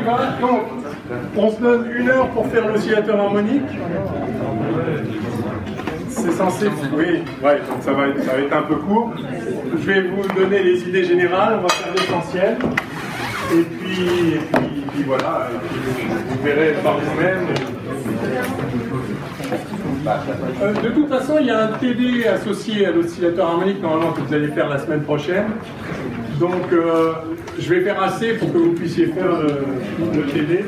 va. Donc, on se donne 1 heure pour faire l'oscillateur harmonique. C'est censé... Oui, ouais, donc ça va être un peu court. Je vais vous donner les idées générales, on va faire l'essentiel. Et puis voilà, vous verrez par vous-même. De toute façon, il y a un TD associé à l'oscillateur harmonique, normalement, que vous allez faire la semaine prochaine. Donc, je vais faire assez pour que vous puissiez faire le TD.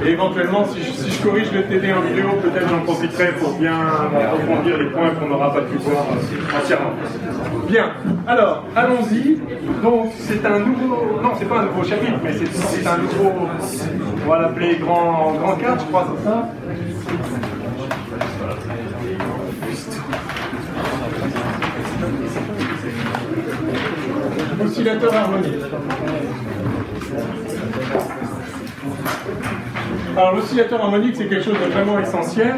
Et éventuellement, si je corrige le TD en vidéo, peut-être j'en profiterai pour bien approfondir les points qu'on n'aura pas pu voir entièrement. Bien, alors, allons-y. Donc, c'est un nouveau... Non, c'est pas un nouveau chapitre, mais c'est un nouveau... On va l'appeler grand 4, je crois, c'est ça. Oscillateur harmonique. Alors l'oscillateur harmonique, c'est quelque chose de vraiment essentiel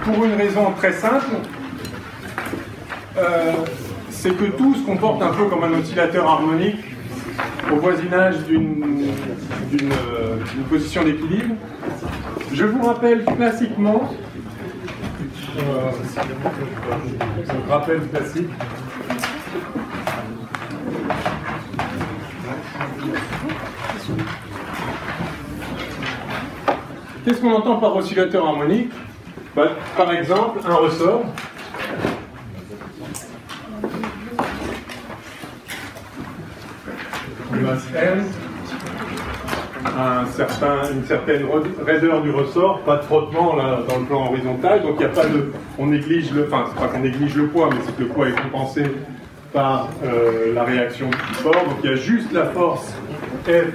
pour une raison très simple, c'est que tout se comporte un peu comme un oscillateur harmonique au voisinage d'une position d'équilibre. Je vous rappelle classiquement, rappel classique. Qu'est-ce qu'on entend par oscillateur harmonique? Par exemple, un ressort. Masse M, une certaine raideur du ressort, pas de frottement là, dans le plan horizontal, donc il n'y a pas de... On néglige le... Enfin, c'est pas qu'on néglige le poids, mais c'est que le poids est compensé par la réaction du support. Donc il y a juste la force F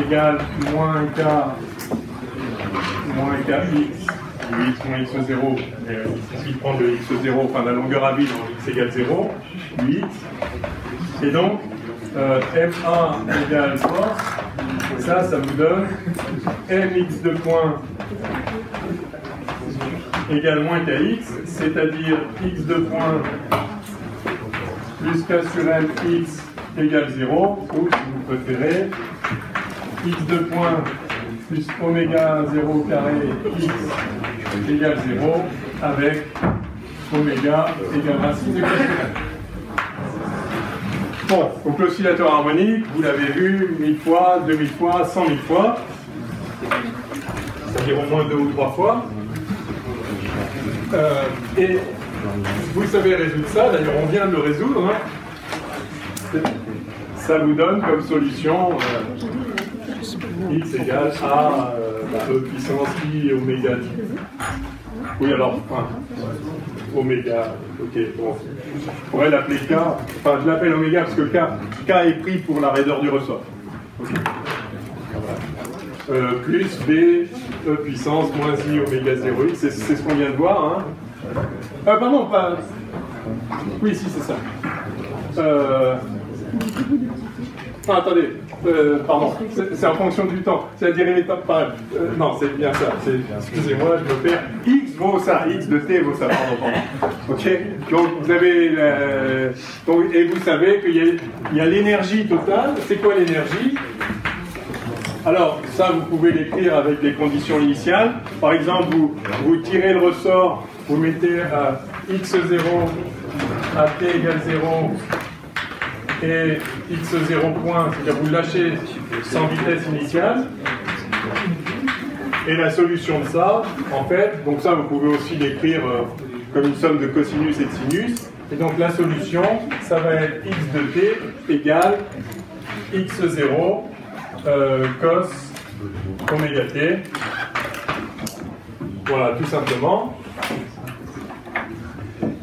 égale moins K x, du x moins x0, ici prendre le x0, enfin la longueur à vide en x égale 0, 8, et donc MA égale force, ça vous donne mx de point égale moins kx, c'est-à-dire x de point plus k sur mx égale 0, ou si vous préférez, x de point plus oméga 0 carré x égale 0 avec oméga égale racine de k. Bon, donc l'oscillateur harmonique, vous l'avez vu 1000 fois, 2000 fois, 100 000 fois, c'est-à-dire au moins 2 ou 3 fois. Et vous savez résoudre ça, d'ailleurs on vient de le résoudre. Hein. Ça vous donne comme solution x égale à E puissance I oméga t. Oui, alors, oméga, ok, bon. Je pourrais l'appeler K, enfin je l'appelle oméga parce que K est pris pour la raideur du ressort. Okay. Plus B, E puissance moins I oméga 0x, c'est ce qu'on vient de voir. Hein. Pardon, pas... Oui, si, c'est ça. Ah, attendez, pardon, c'est en fonction du temps. C'est la dérivée par... non, c'est bien ça. Excusez-moi, je me perds. X vaut ça, X de T vaut ça, pardon. Ok. Donc, vous avez... et vous savez qu'il y a l'énergie totale. C'est quoi l'énergie? Alors, ça, vous pouvez l'écrire avec des conditions initiales. Par exemple, vous tirez le ressort, vous mettez à x0 à t égale 0 et x0 point, c'est-à-dire vous lâchez sans vitesse initiale. Et la solution de ça, en fait, donc ça, vous pouvez aussi l'écrire comme une somme de cosinus et de sinus. Et donc la solution, ça va être x de t égale x0 cos oméga t. Voilà, tout simplement.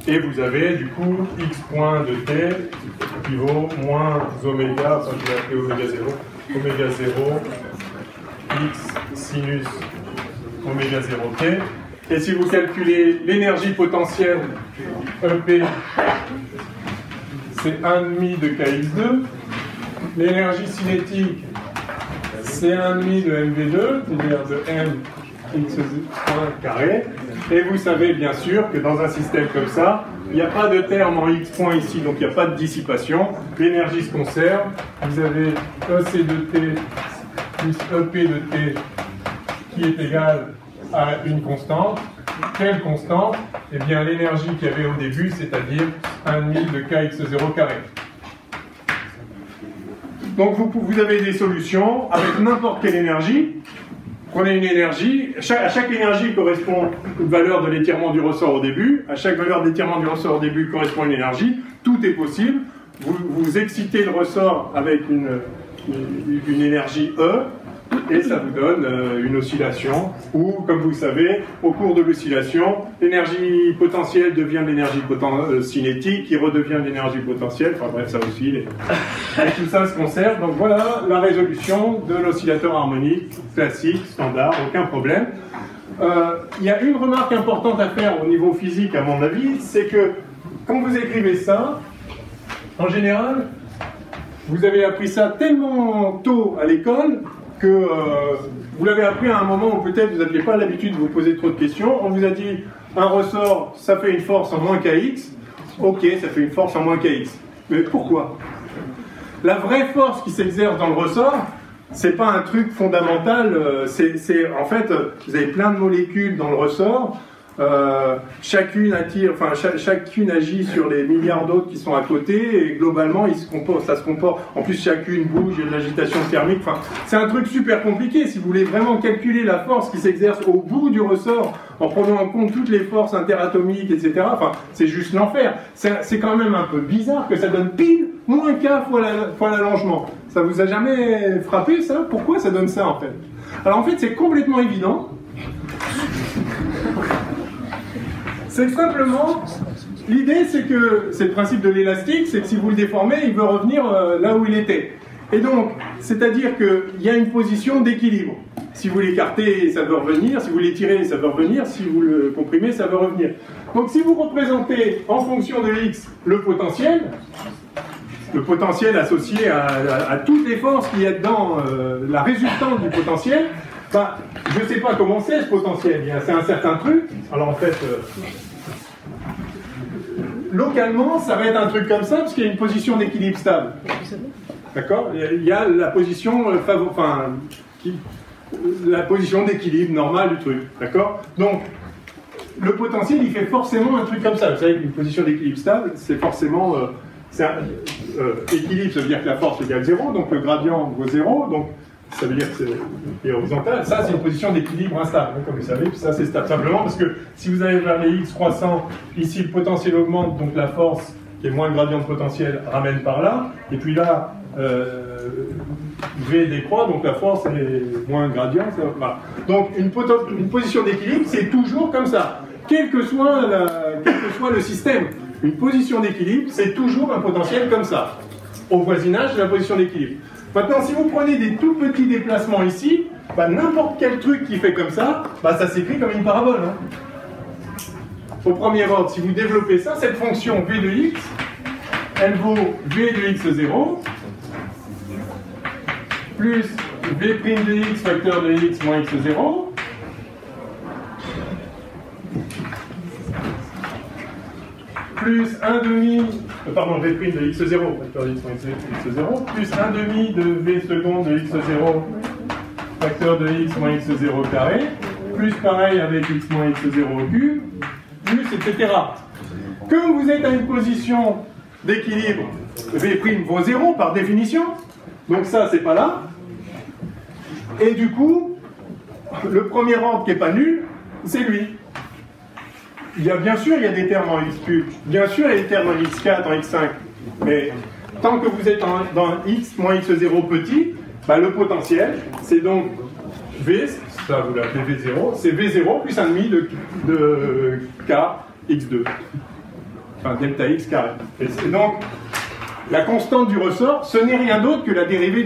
Et vous avez du coup x point de t qui vaut moins oméga, enfin je vais appeler oméga 0, x sinus oméga 0 t. Et si vous calculez l'énergie potentielle EP, c'est 1,5 de kx2. L'énergie cinétique, c'est 1,5 de mv2, c'est-à-dire de m x carré. Et vous savez bien sûr que dans un système comme ça, il n'y a pas de terme en X point ici, donc il n'y a pas de dissipation. L'énergie se conserve. Vous avez EC de T plus EP de T qui est égal à une constante. Quelle constante? Eh bien l'énergie qu'il y avait au début, c'est-à-dire 1,5 de kx0 carré. Donc vous avez des solutions avec n'importe quelle énergie. Prenez une énergie, à chaque énergie correspond une valeur de l'étirement du ressort au début, à chaque valeur d'étirement du ressort au début correspond une énergie, tout est possible. Vous excitez le ressort avec une énergie E, et ça vous donne une oscillation, où, comme vous le savez, au cours de l'oscillation, l'énergie potentielle devient de l'énergie cinétique, qui redevient de l'énergie potentielle, enfin bref, ça oscille, et tout ça se conserve. Donc voilà la résolution de l'oscillateur harmonique, classique, standard, aucun problème. Il y a une remarque importante à faire au niveau physique, à mon avis, c'est que quand vous écrivez ça, en général, vous avez appris ça tellement tôt à l'école, que vous l'avez appris à un moment où peut-être vous n'aviez pas l'habitude de vous poser trop de questions. On vous a dit, un ressort, ça fait une force en moins kx. Ok, ça fait une force en moins kx. Mais pourquoi? La vraie force qui s'exerce dans le ressort, c'est pas un truc fondamental. En fait, vous avez plein de molécules dans le ressort. Chacune attire, enfin chacune agit sur les milliards d'autres qui sont à côté et globalement ça se comporte. En plus chacune bouge, il y a de l'agitation thermique. Enfin, c'est un truc super compliqué. Si vous voulez vraiment calculer la force qui s'exerce au bout du ressort en prenant en compte toutes les forces interatomiques, etc. Enfin, c'est juste l'enfer. C'est quand même un peu bizarre que ça donne pile moins K fois l'allongement. Ça vous a jamais frappé ça? Pourquoi ça donne ça en fait? Alors en fait c'est complètement évident. C'est simplement, l'idée c'est que, c'est le principe de l'élastique, c'est que si vous le déformez, il veut revenir là où il était. Et donc, c'est-à-dire qu'il y a une position d'équilibre. Si vous l'écartez, ça veut revenir, si vous l'étirez, ça veut revenir, si vous le comprimez, ça veut revenir. Donc si vous représentez en fonction de x le potentiel associé à toutes les forces qu'il y a dedans, la résultante du potentiel, ben, je ne sais pas comment c'est ce potentiel, c'est un certain truc. Alors en fait, localement, ça va être un truc comme ça, parce qu'il y a une position d'équilibre stable. D'accord? Il y a la position, la position d'équilibre normale du truc. D'accord? Donc, le potentiel, il fait forcément un truc comme ça. Vous savez qu'une position d'équilibre stable, c'est forcément... équilibre, ça veut dire que la force égale 0, donc le gradient vaut 0, donc ça veut dire que c'est horizontal. Ça, c'est une position d'équilibre instable, comme vous savez, puis ça, c'est stable. Simplement parce que si vous allez vers les x croissants, ici, le potentiel augmente, donc la force, qui est moins le gradient de potentiel, ramène par là, et puis là, V décroît, donc la force est moins le gradient. Voilà. Donc, une position d'équilibre, c'est toujours comme ça. Quel que soit le système, une position d'équilibre, c'est toujours un potentiel comme ça, au voisinage de la position d'équilibre. Maintenant, si vous prenez des tout petits déplacements ici, bah, n'importe quel truc qui fait comme ça, bah, ça s'écrit comme une parabole. Hein. Au premier ordre, si vous développez ça, cette fonction v de x, elle vaut v de x0 plus v' de x facteur de x moins x0 plus 1 demi, pardon, v' de x0, facteur de x moins x0, plus 1 demi de v seconde de x0, facteur de x moins x0 carré, plus pareil avec x moins x0 au cube, plus etc. Comme vous êtes à une position d'équilibre, v' vaut 0 par définition, donc ça c'est pas là, et du coup, le premier ordre qui n'est pas nul, c'est lui. Bien sûr, il y a des termes en x3, bien sûr, il y a des termes en x4, en x5, mais tant que vous êtes dans x moins x0 petit, bah, le potentiel, c'est donc v, ça vous l'appelez v0, c'est v0 plus 1,5 de k x2, enfin delta x carré. Et donc, la constante du ressort, ce n'est rien d'autre que la dérivée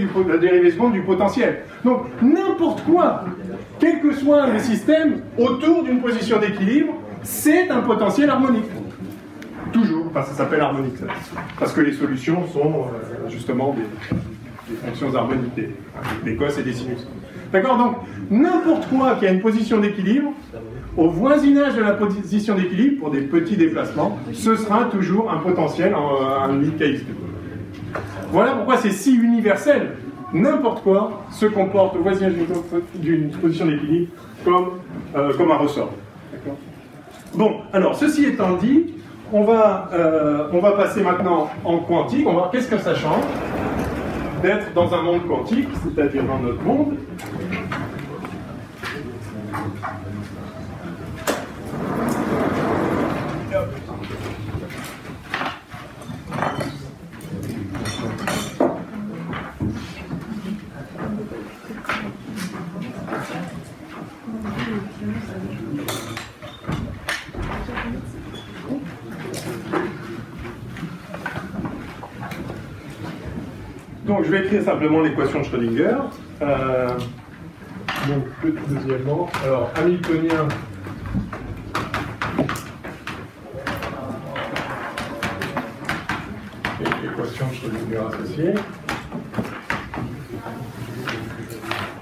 seconde du potentiel. Donc, n'importe quoi, quel que soit le système, autour d'une position d'équilibre, c'est un potentiel harmonique. Toujours. Enfin, ça s'appelle harmonique, ça. Parce que les solutions sont justement des fonctions harmoniques, des cos et des sinus. D'accord? Donc, n'importe quoi qui a une position d'équilibre, au voisinage de la position d'équilibre, pour des petits déplacements, ce sera toujours un potentiel en 1,5 kx2. Voilà pourquoi c'est si universel. N'importe quoi se comporte au voisinage d'une position d'équilibre comme un ressort. Bon, alors, ceci étant dit, on va passer maintenant en quantique. On va voir qu'est-ce que ça change d'être dans un monde quantique, c'est-à-dire dans notre monde. Donc je vais écrire simplement l'équation de Schrödinger. Donc deuxièmement, alors Hamiltonien et l'équation de Schrödinger associée.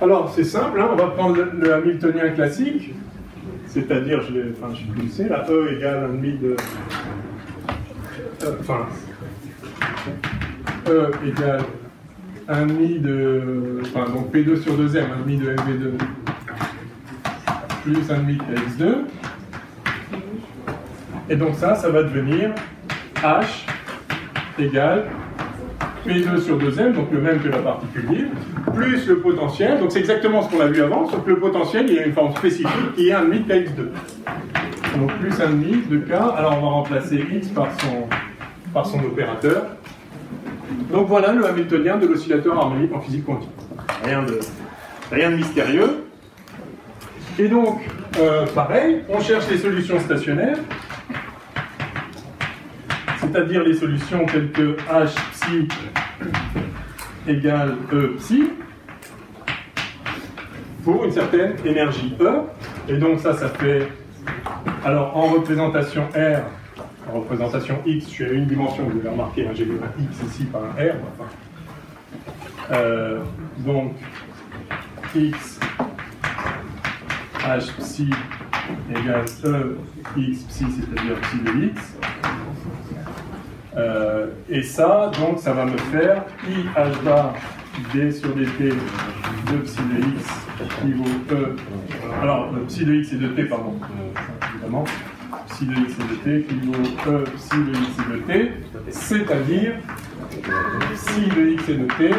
Alors c'est simple, hein, on va prendre le Hamiltonien classique, c'est-à-dire, je vais pulser, là, E égale 1,5 de... E égale 1,5 de... donc P2 sur 2M, 1,5 de MV2 plus 1,5 kx2. Et donc ça va devenir H égale P2 sur 2M, donc le même que la particule libre, plus le potentiel, donc c'est exactement ce qu'on a vu avant, sauf que le potentiel, il a une forme spécifique qui est 1,5 kx2. Donc plus 1,5 de K, alors on va remplacer X par son opérateur. Donc voilà le Hamiltonien de l'oscillateur harmonique en physique quantique. Rien de mystérieux. Et donc, pareil, on cherche les solutions stationnaires, c'est-à-dire les solutions telles que H psi égale E psi, pour une certaine énergie E. Et donc ça fait, alors en représentation R, en représentation X, je suis à une dimension, vous avez remarqué, hein, j'ai mis un X ici par un R. Donc, X, H psi égale E, X psi, c'est-à-dire psi de X. Et ça, donc, ça va me faire I H bar D sur dt de psi de X qui vaut E. Alors, psi de X et de T, pardon, évidemment. Psi de X et de T qui vaut E psi de X et de T, c'est-à-dire psi de X et de T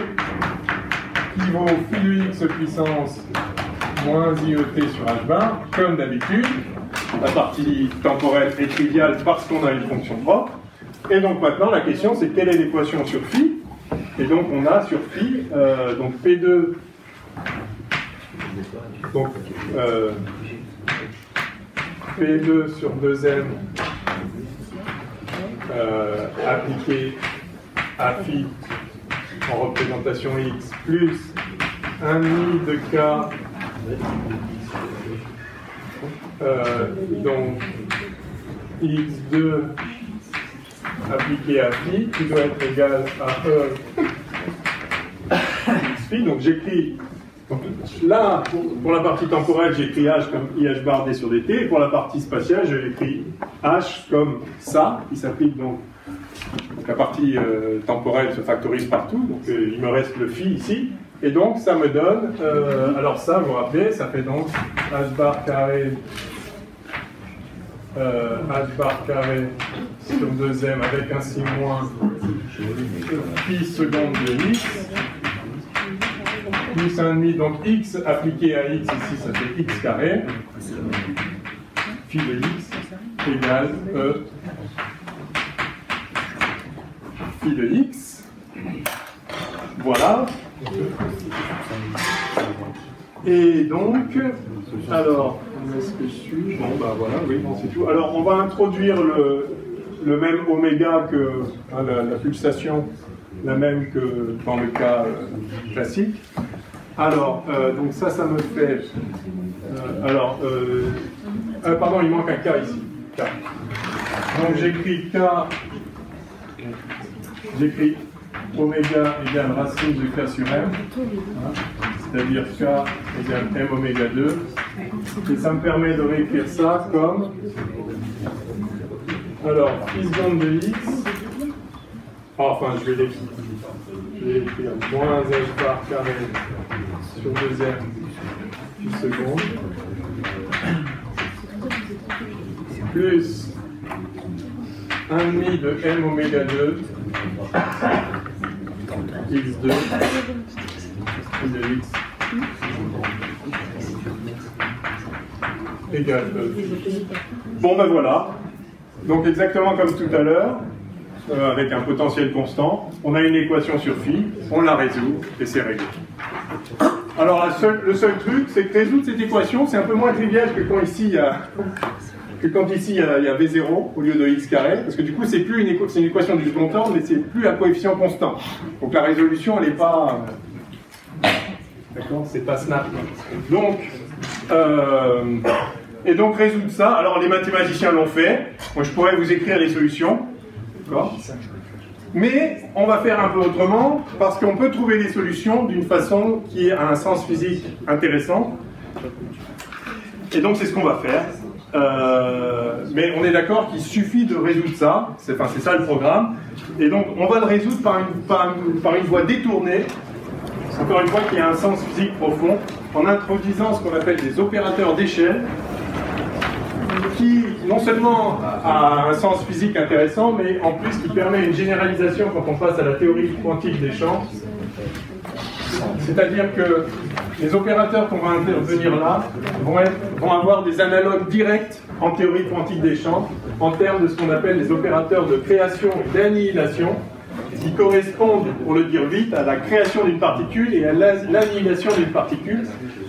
qui vaut phi de X puissance moins IET sur H bar, comme d'habitude. La partie temporelle est triviale parce qu'on a une fonction propre. Et donc maintenant, la question c'est quelle est l'équation sur phi. Et donc on a sur phi, donc P2, donc P2 sur 2M appliqué à phi en représentation X plus 1,5 de K donc X2 appliqué à phi qui doit être égal à E x phi. Donc j'écris, là pour la partie temporelle j'écris H comme IH bar D sur dt, et pour la partie spatiale j'écris H comme ça qui s'applique donc la partie temporelle se factorise partout, donc il me reste le phi ici, et donc ça me donne, alors ça vous vous rappelez, ça fait donc H bar carré sur 2M avec un signe moins phi seconde de X plus 1,5, donc X appliqué à X ici ça fait X carré phi de X égale E phi de X. Voilà. Et donc, alors, où est-ce que je suis? Bon, bah voilà, oui, bon, c'est tout. Alors, on va introduire le même oméga que la pulsation, la même que dans le cas classique. Alors, donc ça me fait... pardon, il manque un K ici. K. Donc j'écris K... J'écris oméga égale racine de K sur M, c'est-à-dire K égale M oméga 2. Et ça me permet de réécrire ça comme, alors, phi seconde de X, enfin je vais l'écrire, moins M bar carré sur 2M phi seconde, plus 1,5 de M oméga 2 X2 de X égale E. Bon ben voilà, donc exactement comme tout à l'heure, avec un potentiel constant, on a une équation sur phi, on la résout et c'est réglé. Alors le seul truc, c'est que résoudre cette équation, c'est un peu moins trivial que quand ici il y a... quand ici il y a V0 au lieu de x carré, parce que du coup c'est plus une équation du second ordre, mais c'est plus un coefficient constant. Donc la résolution elle n'est pas... D'accord, c'est pas snap. Donc, et donc résoudre ça, alors les mathématiciens l'ont fait, moi je pourrais vous écrire les solutions, d'accord ? Mais on va faire un peu autrement, parce qu'on peut trouver les solutions d'une façon qui a un sens physique intéressant. Et donc c'est ce qu'on va faire. Mais on est d'accord qu'il suffit de résoudre ça, c'est ça le programme, et donc on va le résoudre par une voie détournée, encore une fois qui a un sens physique profond, en introduisant ce qu'on appelle des opérateurs d'échelle, qui non seulement a un sens physique intéressant, mais en plus qui permet une généralisation quand on passe à la théorie quantique des champs. C'est-à-dire que les opérateurs qu'on va intervenir là vont avoir des analogues directs en théorie quantique des champs en termes de ce qu'on appelle les opérateurs de création et d'annihilation qui correspondent, pour le dire vite, à la création d'une particule et à l'annihilation d'une particule.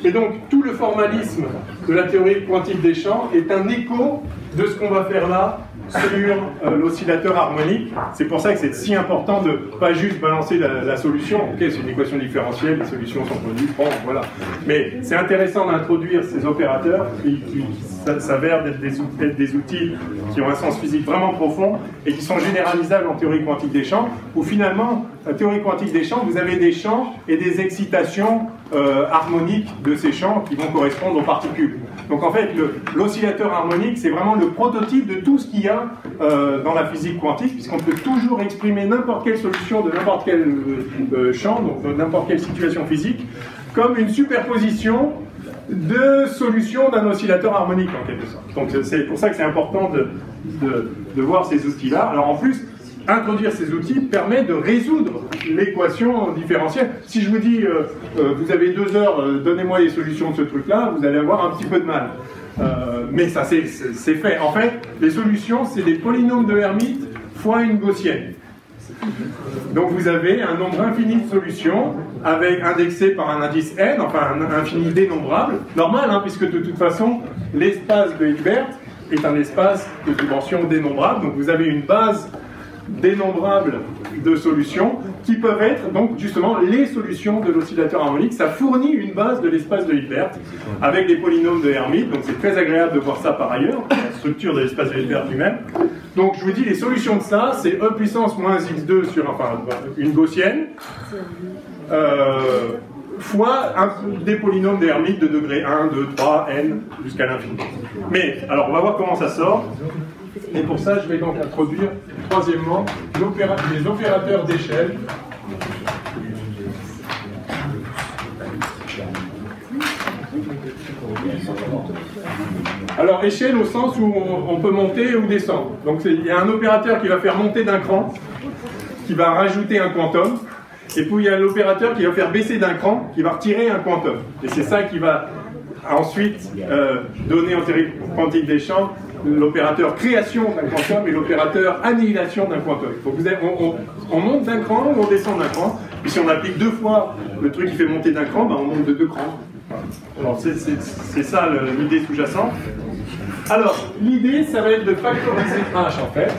Et donc tout le formalisme de la théorie quantique des champs est un écho de ce qu'on va faire là sur l'oscillateur harmonique. C'est pour ça que c'est si important de ne pas juste balancer la solution. Ok, c'est une équation différentielle, les solutions sont connues, bon, voilà. Mais c'est intéressant d'introduire ces opérateurs qui s'avèrent d'être des outils qui ont un sens physique vraiment profond et qui sont généralisables en théorie quantique des champs, où finalement, la théorie quantique des champs, vous avez des champs et des excitations harmoniques de ces champs qui vont correspondre aux particules. Donc en fait, l'oscillateur harmonique, c'est vraiment le prototype de tout ce qu'il y a dans la physique quantique, puisqu'on peut toujours exprimer n'importe quelle solution de n'importe quel champ, donc de n'importe quelle situation physique, comme une superposition de solutions d'un oscillateur harmonique en quelque sorte. Donc c'est pour ça que c'est important de voir ces outils-là. Alors en plus, introduire ces outils permet de résoudre l'équation différentielle. Si je vous dis, vous avez 2 heures, donnez-moi les solutions de ce truc-là, vous allez avoir un petit peu de mal. Mais ça, c'est fait. En fait, les solutions, c'est des polynômes de Hermite fois une gaussienne. Donc vous avez un nombre infini de solutions, avec indexé par un indice n, enfin un infini dénombrable, normal, hein, puisque de toute façon, l'espace de Hilbert est un espace de dimension dénombrable, donc vous avez une base dénombrable de solutions qui peuvent être donc justement les solutions de l'oscillateur harmonique. Ça fournit une base de l'espace de Hilbert avec des polynômes de Hermite, donc c'est très agréable de voir ça par ailleurs, la structure de l'espace de Hilbert lui-même. Donc je vous dis, les solutions de ça, c'est E puissance moins x2 sur une gaussienne fois des polynômes de Hermite de degré 1, 2, 3, n jusqu'à l'infini. Mais alors on va voir comment ça sort. Et pour ça, je vais donc introduire, troisièmement, les opérateurs d'échelle. Alors, échelle au sens où on peut monter ou descendre. Donc, il y a un opérateur qui va faire monter d'un cran, qui va rajouter un quantum, et puis il y a l'opérateur qui va faire baisser d'un cran, qui va retirer un quantum. Et c'est ça qui va ensuite donner en théorie quantique des champs l'opérateur création d'un quantum et l'opérateur annihilation d'un quantum. Donc on monte d'un cran ou on descend d'un cran. Et si on applique 2 fois le truc qui fait monter d'un cran, ben on monte de 2 crans. Alors c'est ça l'idée sous-jacente. Alors l'idée, ça va être de factoriser H en fait.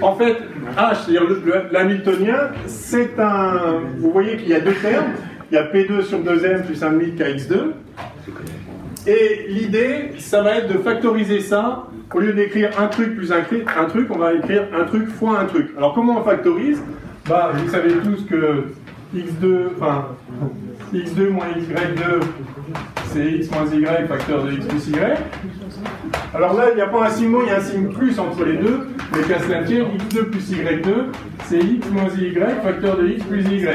En fait, H, c'est-à-dire l'hamiltonien, c'est un... Vous voyez qu'il y a 2 termes. Il y a P2 sur 2M plus 1,5 KX2. Et l'idée, ça va être de factoriser ça. Au lieu d'écrire un truc plus un truc, on va écrire un truc fois un truc. Alors comment on factorise? Bah, vous savez tous que x2 moins y2, c'est x moins y facteur de x plus y. Alors là, il n'y a pas un signe mot, il y a un signe plus entre les deux, mais qu'à cela tienne, x2 plus y2, c'est x moins y facteur de x plus y.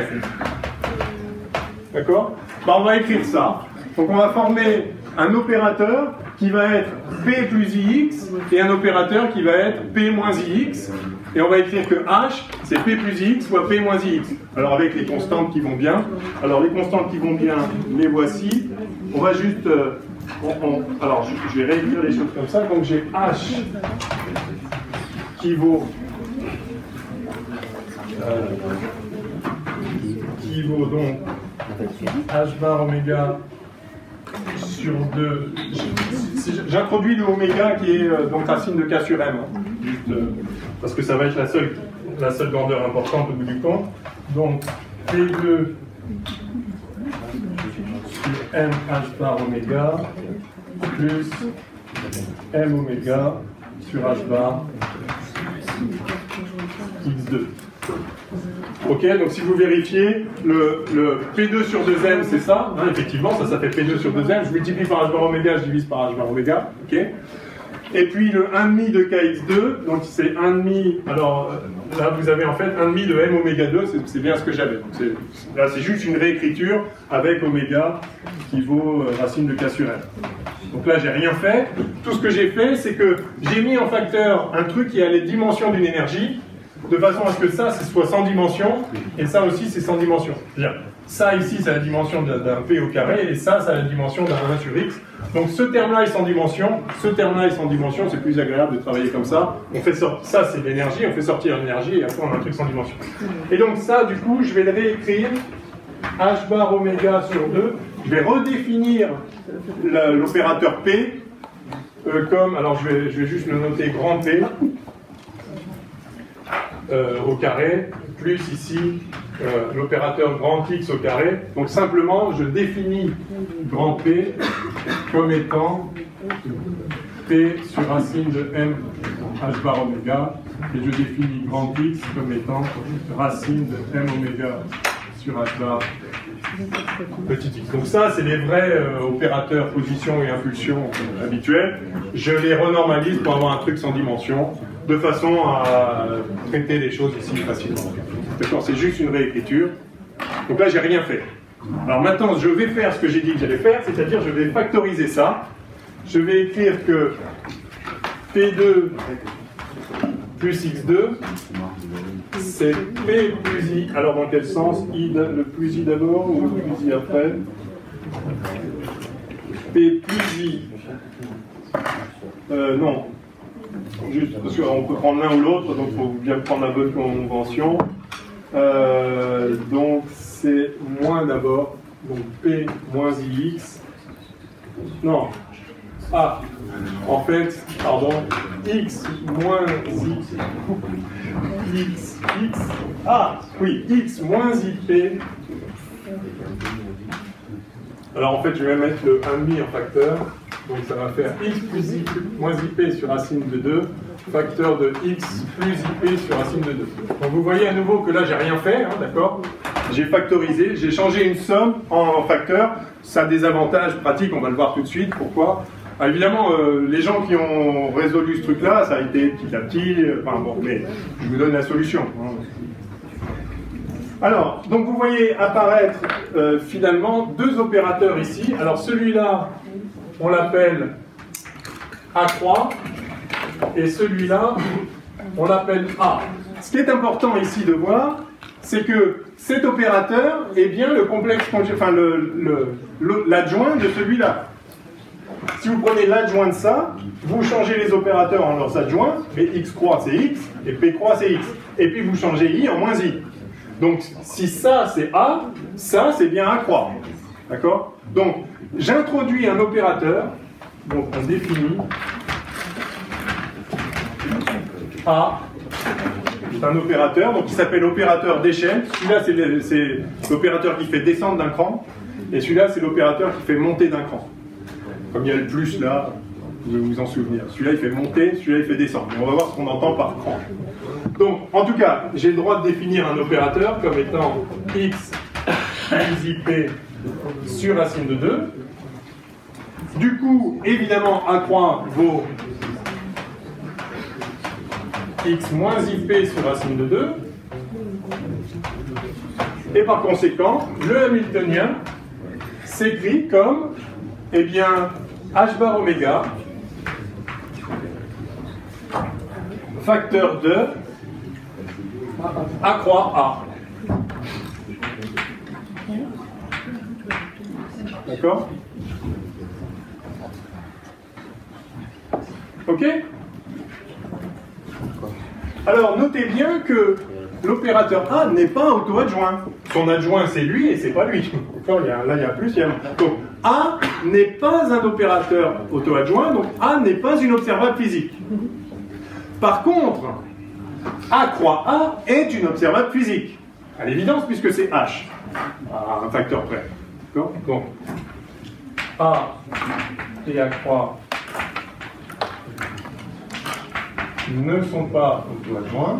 D'accord? Bah, on va écrire ça. Donc on va former un opérateur qui va être p plus ix et un opérateur qui va être p moins ix. Et on va écrire que h, c'est p plus ix fois p moins ix. Alors avec les constantes qui vont bien. Alors les constantes qui vont bien, les voici. On va juste... alors je vais réécrire les choses comme ça. Donc j'ai h qui vaut donc h bar oméga sur 2. J'introduis le oméga qui est donc racine de k sur m, hein, juste, parce que ça va être la seule grandeur importante au bout du compte. Donc P2 sur m h bar oméga plus m oméga sur h bar x2. Ok, donc si vous vérifiez, le P2 sur 2m, c'est ça, hein, effectivement, ça fait P2 sur 2m, je multiplie par h bar oméga, je divise par h bar oméga, ok. Et puis le 1,5 de kx2, donc c'est 1,5, alors là vous avez en fait 1,5 de m oméga 2, c'est bien ce que j'avais. Là c'est juste une réécriture avec oméga qui vaut racine de k sur m. Donc là j'ai rien fait, tout ce que j'ai fait c'est que j'ai mis en facteur un truc qui a les dimensions d'une énergie, de façon à ce que ça soit sans dimension, et ça aussi c'est sans dimension. Bien. Ça ici c'est la dimension d'un p au carré, et ça c'est la dimension d'un 1 sur x. Donc ce terme-là est sans dimension, ce terme-là est sans dimension, c'est plus agréable de travailler comme ça. On fait ça c'est l'énergie, on fait sortir l'énergie, et après on a un truc sans dimension. Et donc ça du coup je vais le réécrire, h bar oméga sur 2, je vais redéfinir l'opérateur p, comme, alors je vais juste le noter grand P, au carré, plus ici l'opérateur grand X au carré. Donc simplement, je définis grand P comme étant P sur racine de m h bar oméga, et je définis grand X comme étant racine de m oméga sur h bar petit x. Donc ça, c'est les vrais opérateurs position et impulsion habituels. Je les renormalise pour avoir un truc sans dimension, de façon à traiter les choses ici facilement. D'accord, c'est juste une réécriture. Donc là, j'ai rien fait. Alors maintenant, je vais faire ce que j'ai dit que j'allais faire, c'est-à-dire je vais factoriser ça. Je vais écrire que P2 plus X2, c'est P plus I. Alors dans quel sens? Le plus I d'abord ou le plus I après? P plus I. Non. Juste parce qu'on peut prendre l'un ou l'autre, donc il faut bien prendre la bonne convention. Donc c'est moins d'abord, donc P moins IX. Non. Ah, en fait, pardon, X moins I. X. Ah, oui, X moins IP. Alors en fait, je vais mettre le 1,5 en facteur. Donc ça va faire x plus i moins ip sur racine de 2, facteur de x plus ip sur racine de 2. Donc vous voyez à nouveau que là j'ai rien fait, hein, d'accord? J'ai factorisé, j'ai changé une somme en facteur. Ça a des avantages pratiques, on va le voir tout de suite. Pourquoi? Ah, évidemment, les gens qui ont résolu ce truc-là, ça a été petit à petit, enfin bon, mais je vous donne la solution. Hein. Alors, donc vous voyez apparaître finalement deux opérateurs ici. Alors celui-là, on l'appelle A croix, et celui-là, on l'appelle A. Ce qui est important ici de voir, c'est que cet opérateur est bien le complexe, enfin l'adjoint de celui-là. Si vous prenez l'adjoint de ça, vous changez les opérateurs en leurs adjoints, et x croix c'est x, et p croix c'est x. Et puis vous changez i en moins i. Donc si ça c'est A, ça c'est bien A croix. D'accord? Donc j'introduis un opérateur, donc on définit A, c'est un opérateur, donc qui s'appelle opérateur d'échelle. Celui-là c'est l'opérateur qui fait descendre d'un cran, et celui-là c'est l'opérateur qui fait monter d'un cran. Comme il y a le plus là, vous devez vous en souvenir. Celui-là il fait monter, celui-là il fait descendre. Mais on va voir ce qu'on entend par cran. Donc, en tout cas, j'ai le droit de définir un opérateur comme étant x plus ip sur racine de 2. Du coup, évidemment, A croix vaut x moins ip sur racine de 2. Et par conséquent, le hamiltonien s'écrit comme, eh bien, h bar oméga facteur de A croix A. D'accord? Ok? Alors, notez bien que l'opérateur A n'est pas auto-adjoint. Son adjoint, c'est lui et c'est pas lui. D'accord? Là, il y a plus, il y a moins. Donc, A n'est pas un opérateur auto-adjoint, donc A n'est pas une observable physique. Par contre, A croix A est une observable physique. À l'évidence, puisque c'est H, à un facteur près. D'accord? Donc, A et A croix ne sont pas auto-adjoints.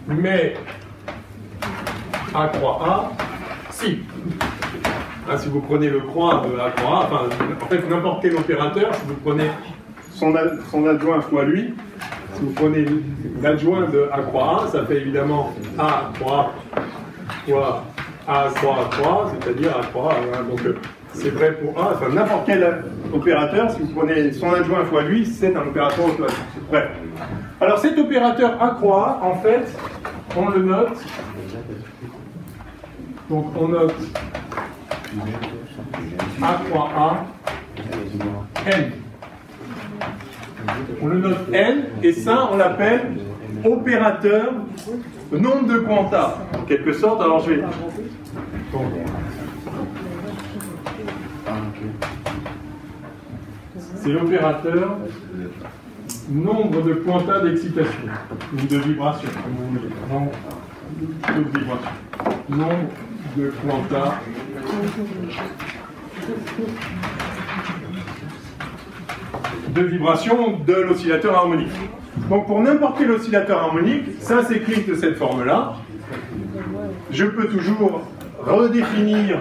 Mais A croix A, si. Si vous prenez le croix de A croix A, enfin, en fait, n'importe quel opérateur, si vous prenez son adjoint fois lui, si vous prenez l'adjoint de A croix A, ça fait évidemment A croix fois A croix, c'est-à-dire A croix A. Donc, c'est vrai pour A, enfin, n'importe quel opérateur, si vous prenez son adjoint fois lui, c'est un opérateur auto-adjoint. Bref. Alors, cet opérateur A croix A, en fait, on le note. Donc, on note A croix A, N. On le note N, et ça, on l'appelle opérateur nombre de quanta. En quelque sorte, alors je vais... Donc, c'est l'opérateur nombre de quanta d'excitation, ou de vibration, comme vous voulez. Nombre de vibration. Nombre de quanta de vibration de l'oscillateur harmonique. Donc pour n'importe quel oscillateur harmonique, ça s'écrit de cette forme-là. Je peux toujours redéfinir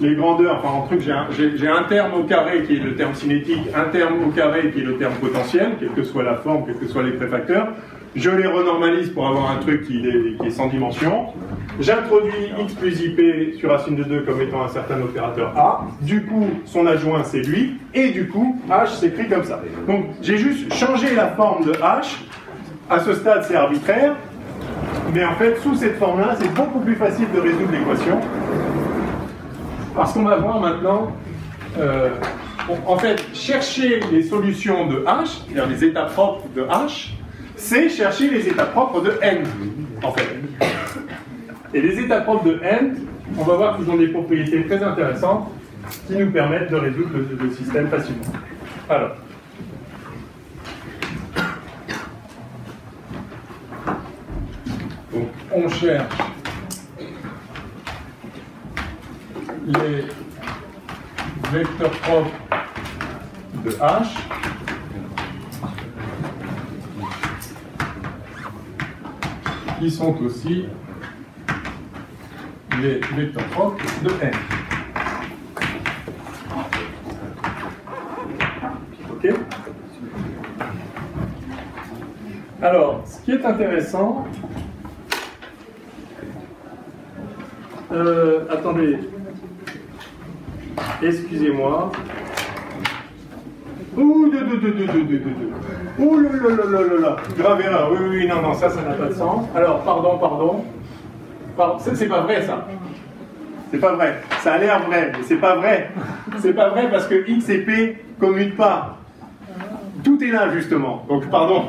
les grandeurs, enfin en truc, j'ai un terme au carré qui est le terme cinétique, un terme au carré qui est le terme potentiel, quelle que soit la forme, quels que soient les préfacteurs. Je les renormalise pour avoir un truc qui est sans dimension. J'introduis x plus ip sur racine de 2 comme étant un certain opérateur A. Du coup, son adjoint, c'est lui. Et du coup, H s'écrit comme ça. Donc, j'ai juste changé la forme de H. À ce stade, c'est arbitraire. Mais en fait, sous cette forme-là, c'est beaucoup plus facile de résoudre l'équation. Parce qu'on va voir maintenant... en fait, chercher les solutions de H, c'est-à-dire les états propres de H, c'est chercher les états propres de N, en fait. Et les états propres de N, on va voir qu'ils ont des propriétés très intéressantes qui nous permettent de résoudre le système facilement. Alors. Donc, on cherche les vecteurs propres de H. Qui sont aussi les vecteurs propres de N. Ok? Alors, ce qui est intéressant, attendez, excusez-moi. Ouh, ouh là, grave erreur, oui, non, ça n'a pas de sens. Alors, pardon. C'est pas vrai, ça. C'est pas vrai. Ça a l'air vrai, mais c'est pas vrai. C'est pas vrai parce que X et P commutent pas. Tout est là, justement. Donc, pardon.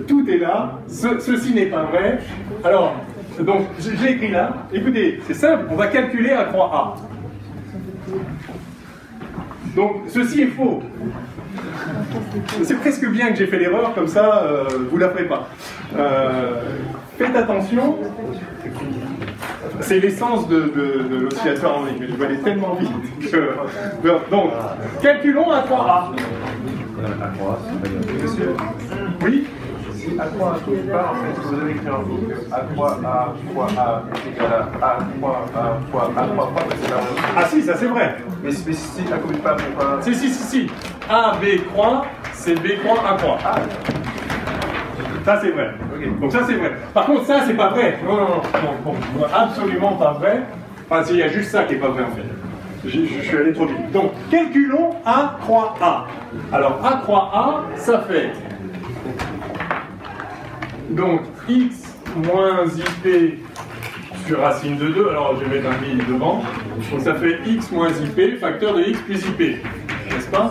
Tout est là. Ceci n'est pas vrai. Alors, donc, j'ai écrit là. Écoutez, c'est simple. On va calculer A croix A. Donc, ceci est faux. C'est presque bien que j'ai fait l'erreur, comme ça, vous la ferez pas. Faites attention. C'est l'essence de l'oscillateur harmonique, mais je vais aller tellement vite que... Donc, calculons A3A. Monsieur, Oui. si A3A ne trouve pas, en fait, vous allez écrire en boucle A3A fois A est égal à A3A fois A3A, c'est la même chose. Ah si, ça c'est vrai. Mais si la commune pas, pourquoi? Si. A, B croix, c'est B croix, A croix. Ah, Ça c'est vrai. ok. Donc ça c'est vrai. Par contre ça c'est pas vrai. Non, absolument pas vrai. Enfin il y a juste ça qui est pas vrai en fait. Je suis allé trop vite. Donc calculons A croix A. Alors A croix A, ça fait donc X moins IP sur racine de 2. Alors je vais mettre un i devant. Donc ça fait X moins IP, facteur de X plus IP. N'est-ce pas?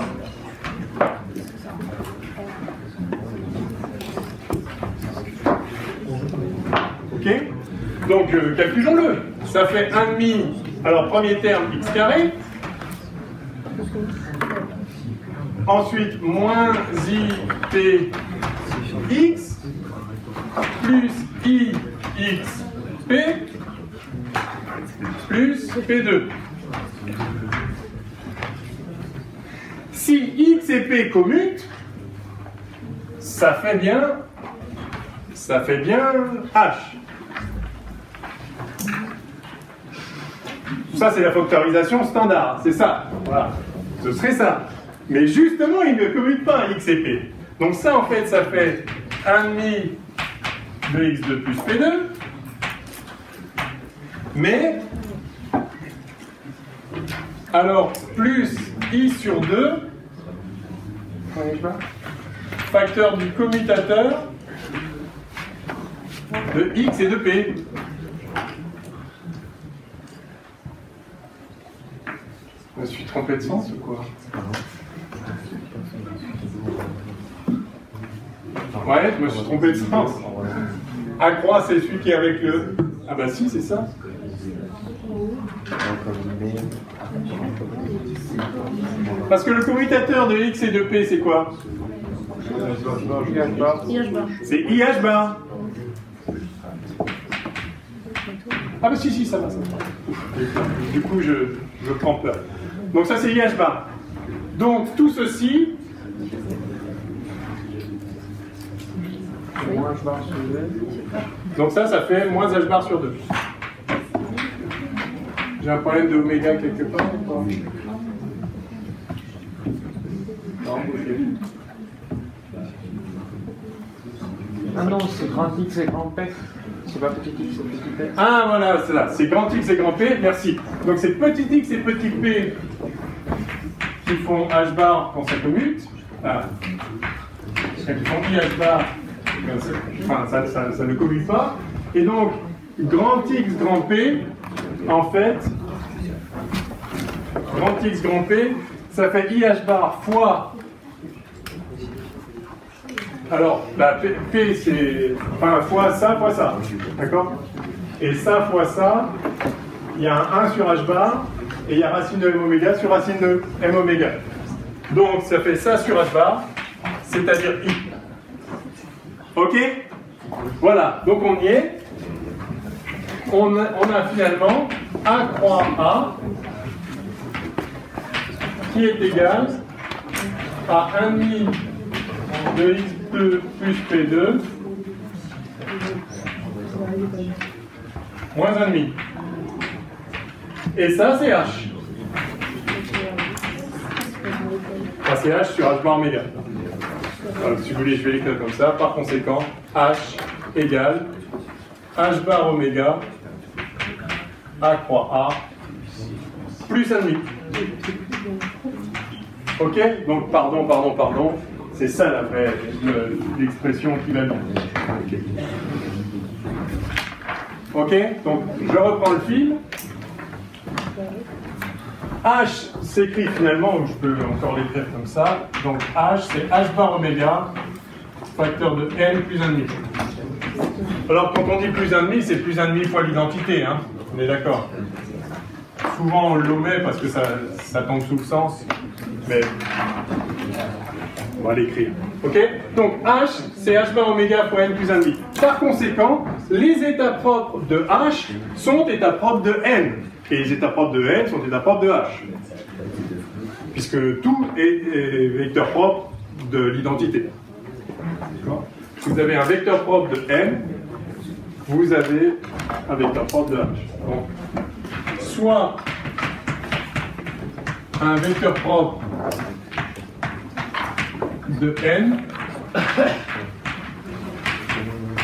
Ok? Donc calculons-le. Ça fait 1,5. Alors premier terme x carré. Ensuite moins IP x plus i x p plus p2. Si x et p commutent, ça fait bien h. Ça, c'est la factorisation standard, c'est ça. Voilà. Ce serait ça. Mais justement, il ne commute pas x et p. Donc ça, en fait, ça fait 1,5 de x2 plus p2. Mais, alors, plus i sur 2, facteur du commutateur de x et de p. Je me suis trompé de sens ou quoi? Ouais, je me suis trompé de sens. A croix, c'est celui qui est avec le... Ah bah si, c'est ça. Parce que le commutateur de x et de p, c'est quoi? C'est IH bar. Ah bah si, ça va. Du coup, je prends peur. Donc ça, c'est IH bar. Donc tout ceci... Moins h bar sur 2. Donc ça fait moins h bar sur 2. J'ai un problème de oméga quelque part ou pas? Non, ok. Ah non, c'est grand X et grand P. C'est pas petit X et petit P. Ah voilà, c'est là. C'est grand X et grand P, merci. Donc c'est petit X et petit P qui font H bar quand ça commute. Ah. Quand ils font IH bar, enfin ça ne commute pas. Et donc, grand X, grand P, en fait, grand X, grand P, ça fait IH bar fois... Alors, bah, P c'est... Enfin, fois ça, d'accord? Et ça fois ça, il y a un 1 sur H bar, et il y a racine de M oméga sur racine de M oméga. Donc, ça fait ça sur H bar, c'est-à-dire I. Ok? Voilà, donc on y est. On a finalement A croix A qui est égal à 1,5 de x2 plus p2 moins 1,5. Et ça, c'est h. Ça, c'est h sur h bar oméga. Alors, si vous voulez, je vais l'écrire comme ça. Par conséquent, h égale h bar oméga A croix A plus 1,5. Ok? Donc, pardon. C'est ça la vraie l'expression qu'il a dit. Ok? Donc, je reprends le fil. H s'écrit finalement, ou je peux encore l'écrire comme ça. Donc, H, c'est H bar oméga, facteur de N plus 1,5. Alors, quand on dit plus 1,5, c'est plus 1,5 fois l'identité, hein? On est d'accord? Souvent, on l'omet parce que ça tombe sous le sens. Mais On va l'écrire. Ok? Donc H, c'est H bar oméga fois n plus 1,5. Par conséquent, les états propres de H sont états propres de n. Et les états propres de n sont états propres de H. Puisque tout est vecteur propre de l'identité. Si vous avez un vecteur propre de n, vous avez un vecteur propre de H. Donc, soit un vecteur propre de n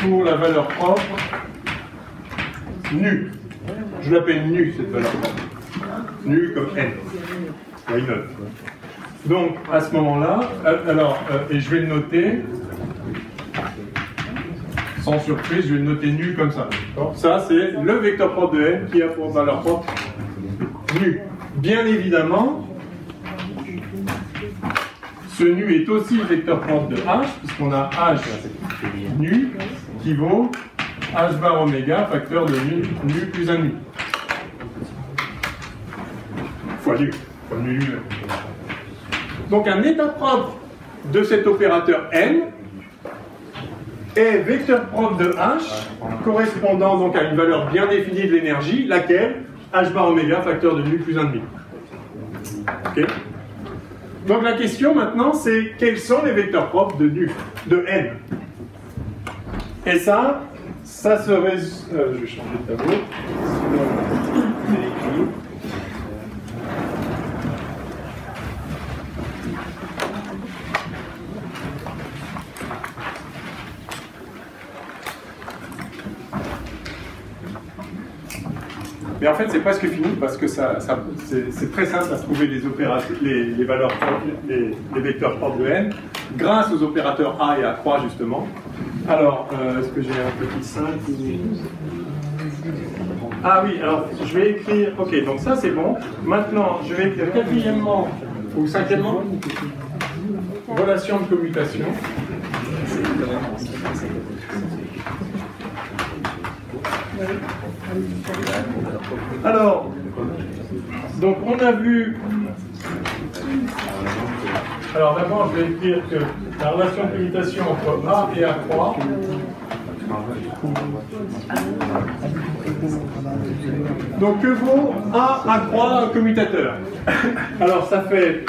pour la valeur propre nu. Je l'appelle nu, cette valeur propre. Nu comme n. Why not? Donc, à ce moment-là, alors, et je vais le noter, sans surprise, je vais le noter nu comme ça. Ça, c'est le vecteur propre de n qui a pour valeur propre nu. Bien évidemment, ce nu est aussi le vecteur propre de h, puisqu'on a h nu qui vaut h bar oméga facteur de nu plus 1 nu. Fois nu. Fois nu lui-même. Donc un état propre de cet opérateur n est vecteur propre de h, correspondant donc à une valeur bien définie de l'énergie, laquelle h bar oméga facteur de nu plus 1 demi. Ok. Donc la question maintenant, c'est quels sont les vecteurs propres de nu, de n. Et ça se résume. Je vais changer de tableau. Mais en fait, c'est presque fini parce que c'est très simple à trouver les valeurs propres, les vecteurs propres de n grâce aux opérateurs A et A3 justement. Alors, est-ce que j'ai un petit 5 ou... Ah oui, alors je vais écrire. Ok, donc ça c'est bon. Maintenant, je vais écrire quatrièmement ou cinquièmement relation de commutation. Alors, donc on a vu. Alors d'abord, je vais écrire que la relation de commutation entre A et A3. Donc que vaut A A3 commutateur? Alors ça fait.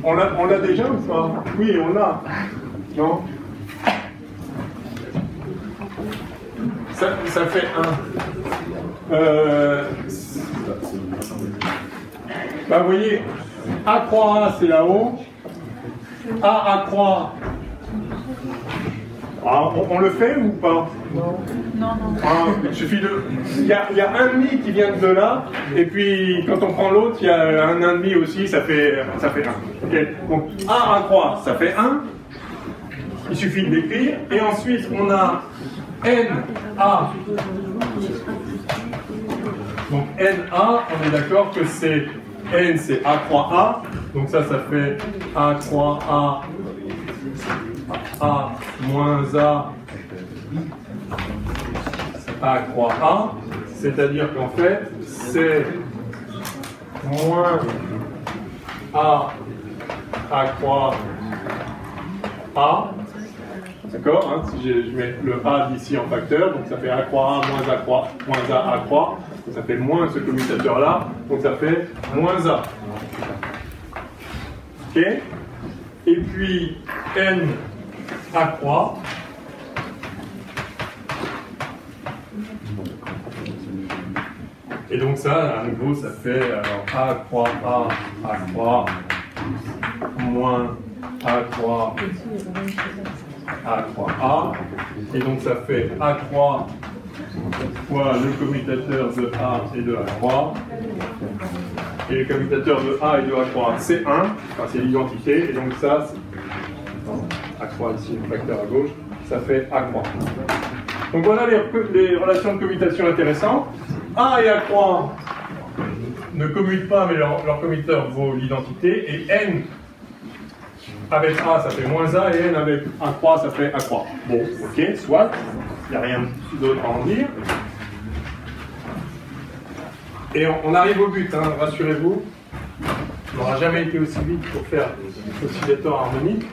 On l'a déjà ou pas? Oui, on l'a. Non? Ça fait 1. Bah, vous voyez, A croix A, c'est là-haut. A croix. Ah, on le fait ou pas? Non. Ah, il suffit de. Il y a un demi qui vient de là, et puis quand on prend l'autre, il y a un demi aussi, ça fait 1. Okay. Donc A croix, ça fait 1. Il suffit de l'écrire. Et ensuite, on a NA. Donc NA, on est d'accord que c'est N, c'est A croix A. Donc ça fait A croix A moins A croix A. C'est-à-dire qu'en fait, c'est moins A croix A. D'accord, hein, si je mets le A d'ici en facteur, donc ça fait A croix A moins A croix, moins A croix, donc ça fait moins ce commutateur-là, donc ça fait moins A. Ok. Et puis N A croix. Et donc ça, à nouveau, ça fait alors A croix moins A croix A. Et donc ça fait A croix fois le commutateur de A et de A croix. Et le commutateur de A et de A croix, c'est 1, enfin c'est l'identité. Et donc ça, A croix ici, le facteur à gauche, ça fait A croix. Donc voilà les relations de commutation intéressantes. A et A croix ne commutent pas, mais leur commutateur vaut l'identité. Et N avec A, ça fait moins A, et N avec A croix, ça fait A croix. Bon, ok, soit, il n'y a rien d'autre à en dire. Et on arrive au but, hein, rassurez-vous. On n'aura jamais été aussi vite pour faire oscillateur harmonique.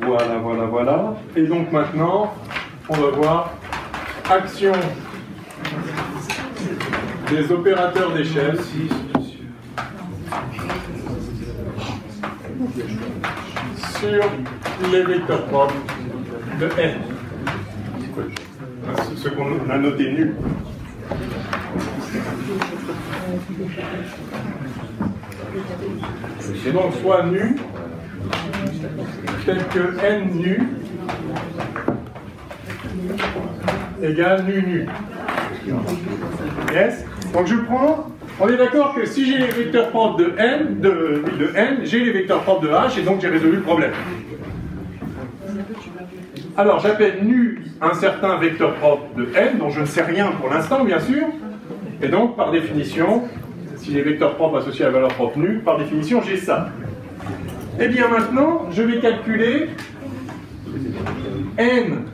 Voilà. Et donc maintenant, on va voir action des opérateurs d'échelle sur les vecteurs propres de n. Ce qu'on a noté nu. Et donc soit nu tel que n nu égale nu. Yes. Donc je prends, on est d'accord que si j'ai les vecteurs propres de n, j'ai les vecteurs propres de h, et donc j'ai résolu le problème. Alors j'appelle nu un certain vecteur propre de n, dont je ne sais rien pour l'instant bien sûr, et donc par définition, si j'ai vecteur propre associé à la valeur propre nu, par définition j'ai ça. Et bien maintenant, je vais calculer n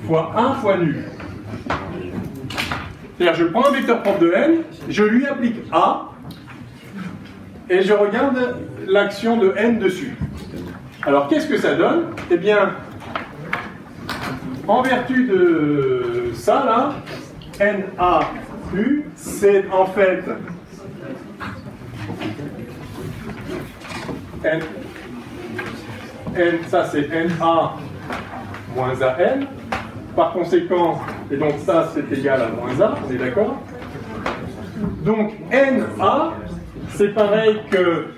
fois 1 fois nu. C'est-à-dire je prends un vecteur propre de n, je lui applique a, et je regarde l'action de n dessus. Alors qu'est-ce que ça donne? Eh bien, en vertu de ça là, NAU, c'est en fait N, ça c'est NA moins AN. Par conséquent, et donc ça c'est égal à moins A, on est d'accord? Donc NA, c'est pareil que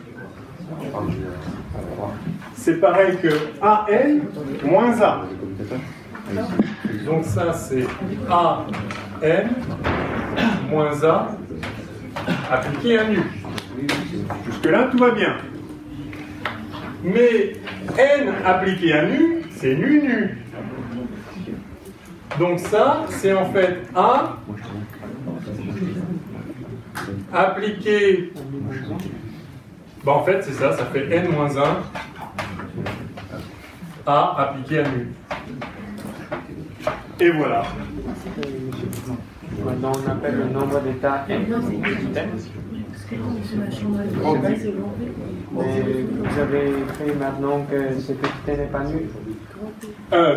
AN moins A. Donc ça c'est AN moins A appliqué à nu. Jusque-là tout va bien. Mais N appliqué à nu, c'est nu. Donc ça, c'est en fait A appliqué... Bah en fait, c'est ça, ça fait N moins 1 A appliqué à nu. Et voilà. Maintenant, on appelle le nombre d'états n. Mais vous avez fait maintenant que ce petit n n'est pas nu.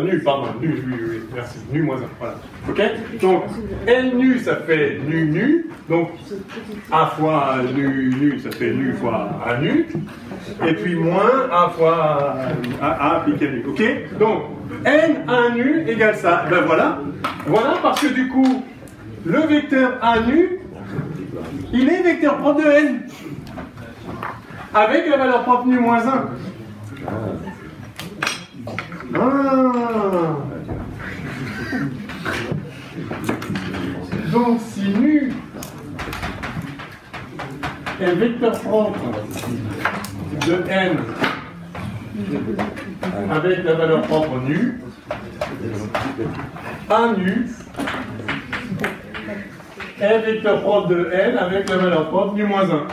Nu, pardon, nu, oui, merci. Nu moins 1, voilà. Ok? Donc, N nu, ça fait nu. Donc, A fois nu, ça fait nu fois A nu. Et puis moins A fois A appliqué à nu. Ok? Donc, N A nu égale ça. Ben voilà. Voilà parce que du coup, le vecteur A nu, il est vecteur propre de N. Avec la valeur propre nu moins 1. Donc si nu est vecteur propre de n avec la valeur propre nu, A nu est vecteur propre de n avec la valeur propre nu moins 1.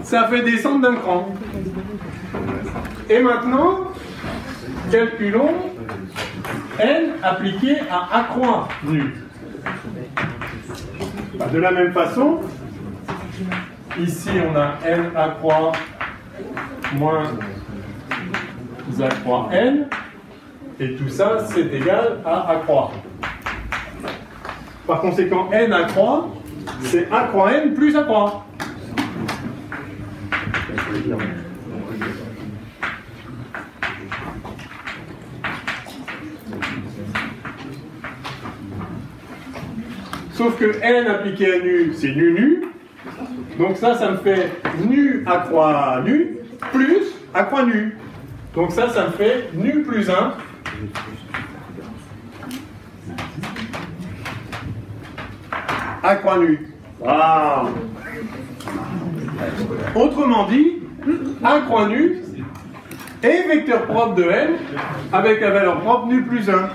Ça fait descendre d'un cran. Et maintenant, calculons n appliqué à A croix nu. De la même façon, ici on a n A croix moins A croix n, et tout ça c'est égal à A croix. Par conséquent, n A croix, c'est A croix n plus A croix. Sauf que n appliqué à nu, c'est nu. Donc ça me fait nu A croix nu plus A croix nu. Donc ça me fait nu plus 1. A croix nu. Wow. Autrement dit, A croix nu est vecteur propre de n avec la valeur propre nu plus 1.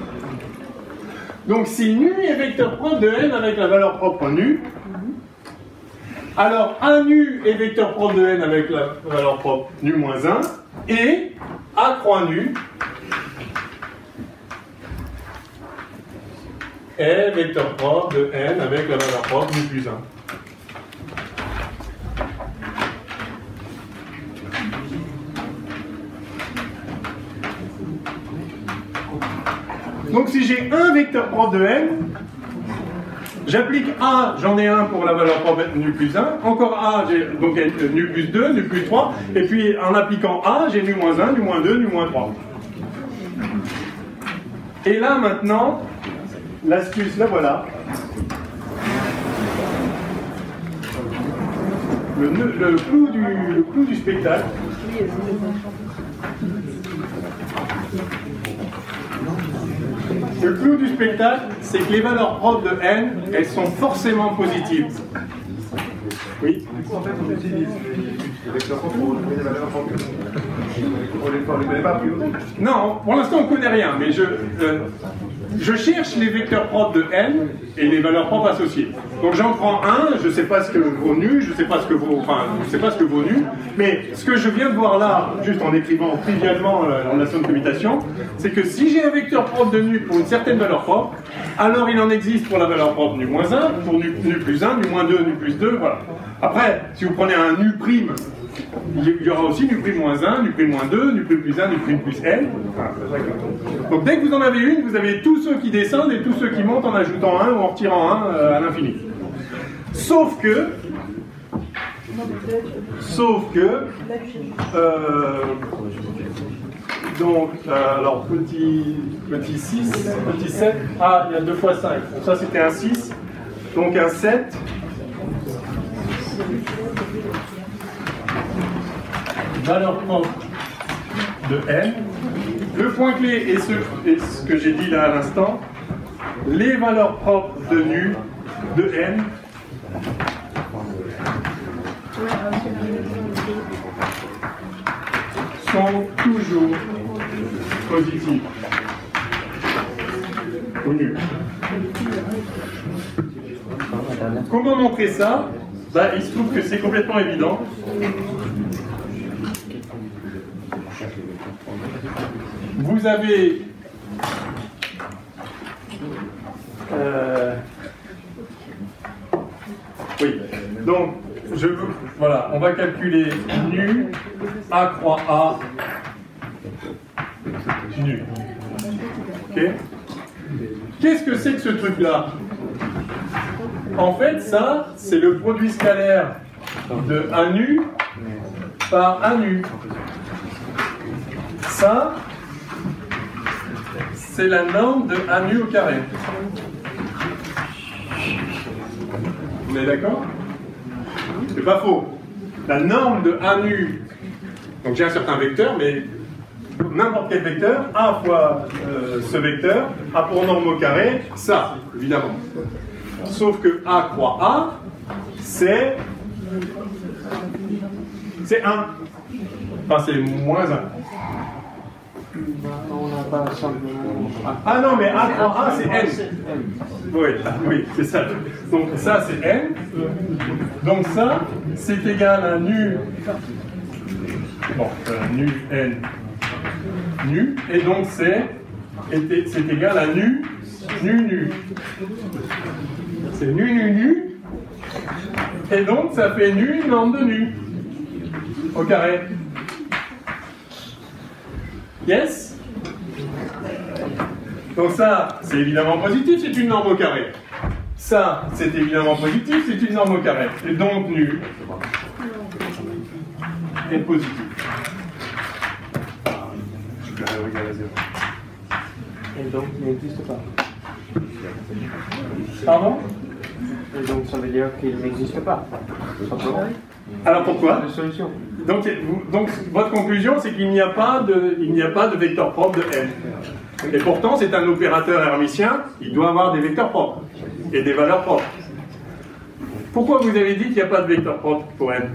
Donc si nu est vecteur propre de n avec la valeur propre nu, alors A nu est vecteur propre de n avec la valeur propre nu moins 1, et A croix nu est vecteur propre de n avec la valeur propre nu plus 1. Donc si j'ai un vecteur propre de n, j'applique A, j'en ai un pour la valeur propre nu plus 1, encore A, j'ai donc nu plus 2, nu plus 3, et puis en appliquant A, j'ai nu moins 1, nu moins 2, nu moins 3. Et là maintenant, l'astuce, là voilà. Le clou du spectacle. Le clou du spectacle, c'est que les valeurs propres de n, elles sont forcément positives. Oui. Du coup, en fait, on utilise les vecteurs propres pour trouver des valeurs propres. On les connaît pas a priori. Non, pour l'instant on ne connaît rien, mais je cherche les vecteurs propres de n et les valeurs propres associées. Donc j'en prends un, je ne sais pas ce que vaut nu, je ne sais pas ce que vaut, nu, mais ce que je viens de voir là, juste en écrivant trivialement la relation de commutation, c'est que si j'ai un vecteur propre de nu pour une certaine valeur propre, alors il en existe pour la valeur propre nu moins 1, pour nu plus 1, nu moins 2, nu plus 2, voilà. Après, si vous prenez un nu prime, il y aura aussi nu prime moins 1, nu prime moins 2, nu prime plus 1, nu prime plus n. Donc dès que vous en avez une, vous avez tous ceux qui descendent et tous ceux qui montent en ajoutant 1 ou en retirant 1 à l'infini. Sauf que, alors petit 6, petit 7, ah il y a 2 fois 5, donc ça c'était un 6, donc un 7, valeur propre de n. Le point clé est ce que j'ai dit là à l'instant, les valeurs propres de nu de n sont toujours positives ou nulles. Comment montrer ça? Bah, il se trouve que c'est complètement évident. Vous avez oui, donc voilà, on va calculer nu A croix A nu. Ok? Qu'est-ce que c'est que ce truc-là? En fait, ça, c'est le produit scalaire de A nu par A nu. Ça, c'est la norme de A nu au carré. Vous êtes d'accord? C'est pas faux. La norme de A nu, donc j'ai un certain vecteur, mais n'importe quel vecteur, A fois ce vecteur, A pour norme au carré, ça, évidemment. Sauf que A croix A, c'est 1. Enfin, c'est moins 1. On n'a pas simplement... Ah non, mais A croix A, c'est n. Oui, c'est ça. Donc ça, c'est n. Donc ça, c'est égal à nu. Bon, nu n nu. Et donc c'est égal à nu nu. C'est nu. Et donc ça fait nu norme de nu au carré. Yes? Donc ça, c'est évidemment positif, c'est une norme au carré. Ça, c'est évidemment positif, c'est une norme au carré. Et donc nu est positif. Supérieur ou égal à 0. Et donc, il n'existe pas. Pardon? Et donc, ça veut dire qu'il n'existe pas. Tout simplement. Alors pourquoi? De solution. Donc votre conclusion, c'est qu'il n'y a pas de vecteur propre de n. Et pourtant, c'est un opérateur hermitien, il doit avoir des vecteurs propres et des valeurs propres. Pourquoi vous avez dit qu'il n'y a pas de vecteur propre pour n?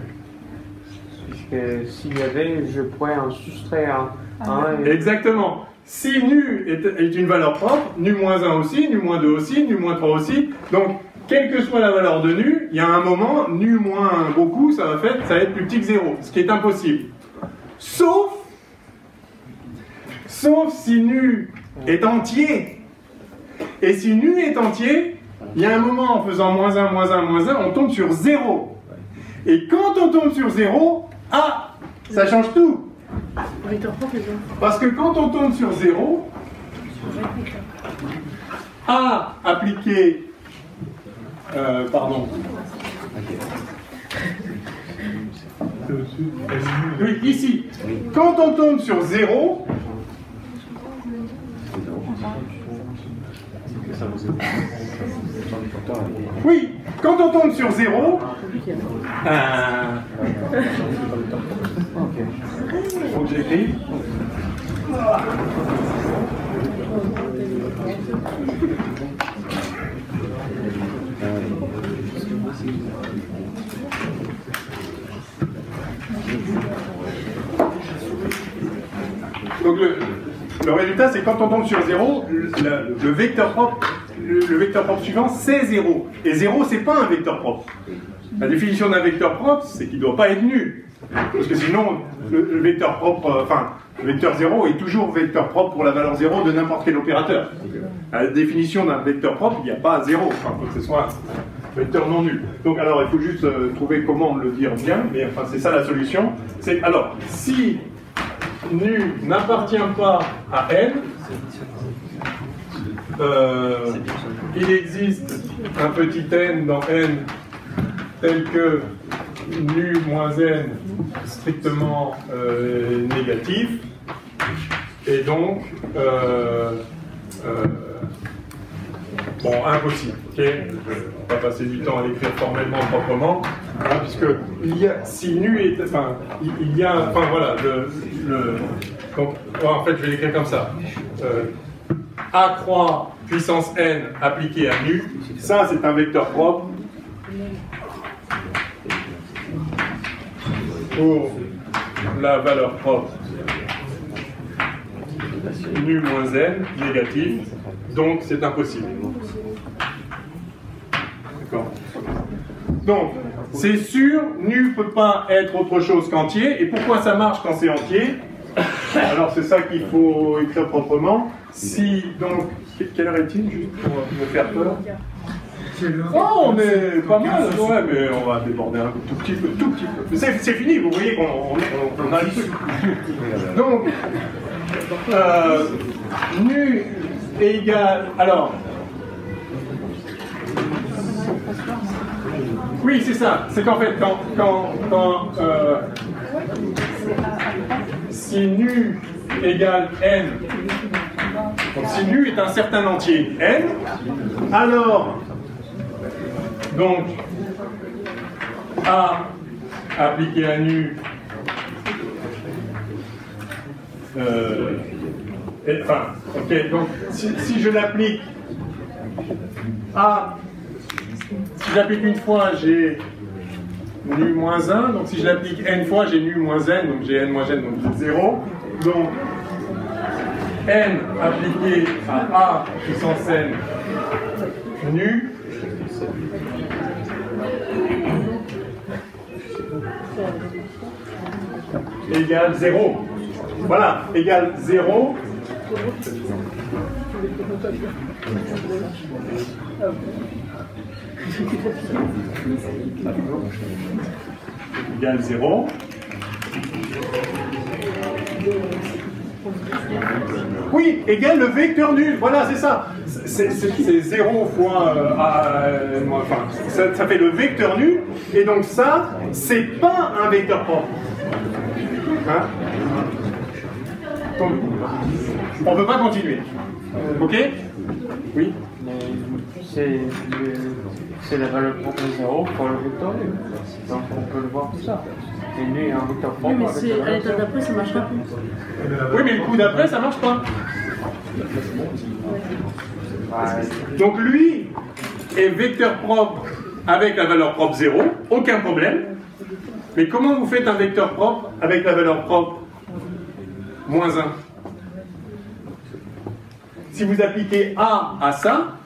Puisque s'il y avait, je pourrais en soustraire un. Exactement. Si nu est une valeur propre, nu moins 1 aussi, nu moins 2 aussi, nu moins 3 aussi, donc quelle que soit la valeur de nu, il y a un moment, nu moins beaucoup, ça va être plus petit que 0, ce qui est impossible. Sauf si nu est entier. Et si nu est entier, il y a un moment, en faisant moins 1, moins 1, moins 1, on tombe sur 0. Et quand on tombe sur 0, ah, ça change tout. Parce que quand on tombe sur 0, A appliqué... pardon. Oui, ici. Quand on tombe sur 0, oui, quand on tombe sur 0, faut que j'écrive. Donc le résultat, c'est quand on tombe sur 0, le vecteur propre suivant, c'est 0. Et 0, c'est pas un vecteur propre. La définition d'un vecteur propre, c'est qu'il ne doit pas être nul. Parce que sinon, le vecteur propre, le vecteur 0 est toujours vecteur propre pour la valeur 0 de n'importe quel opérateur. À la définition d'un vecteur propre, il n'y a pas 0. Enfin, il faut que ce soit un vecteur non nul. Donc alors, il faut juste trouver comment le dire bien, mais enfin, c'est ça la solution. Alors, si nu n'appartient pas à n, il existe un petit n dans n tel que nu moins n strictement négatif, et donc bon, impossible. Okay, on va passer du temps à l'écrire formellement, proprement, hein, puisque si nu est, il y a, voilà, donc en fait je vais l'écrire comme ça. A croix puissance n appliqué à nu, ça c'est un vecteur propre pour la valeur propre nu moins n négatif, donc c'est impossible. D'accord. Donc, c'est sûr, nu ne peut pas être autre chose qu'entier. Et pourquoi ça marche quand c'est entier? Alors, c'est ça qu'il faut écrire proprement. Si, donc, quelle heure est-il, juste pour me faire peur? Oh, on est pas mal, ouais, mais on va déborder un tout petit peu, C'est fini, vous voyez qu'on a le truc. Donc, nu est égal, alors, oui, c'est ça, c'est qu'en fait, si nu égale n, donc si nu est un certain entier n, alors, donc, A appliqué à nu, ok, donc si je l'applique A, si j'applique une fois, j'ai nu moins 1, donc si je l'applique n fois, j'ai nu moins n, donc j'ai n moins n, donc 0. Donc, n appliqué à A puissance n nu égale 0. Voilà, égale 0. Égale 0. Oui, égale le vecteur nul. Voilà, c'est ça. C'est 0 fois ça fait le vecteur nul. Et donc ça, c'est pas un vecteur propre. Hein? Donc, on ne peut pas continuer. Ok? Oui? C'est la valeur propre de 0 pour le vecteur nul. Donc on peut le voir tout ça. Et nu est un vecteur propre. Oui, mais à l'état d'après, ça ne marchera plus. Oui, mais le coup d'après, ça ne marche pas. Donc lui est vecteur propre avec la valeur propre 0, aucun problème. Mais comment vous faites un vecteur propre avec la valeur propre moins 1? Si vous appliquez A à ça,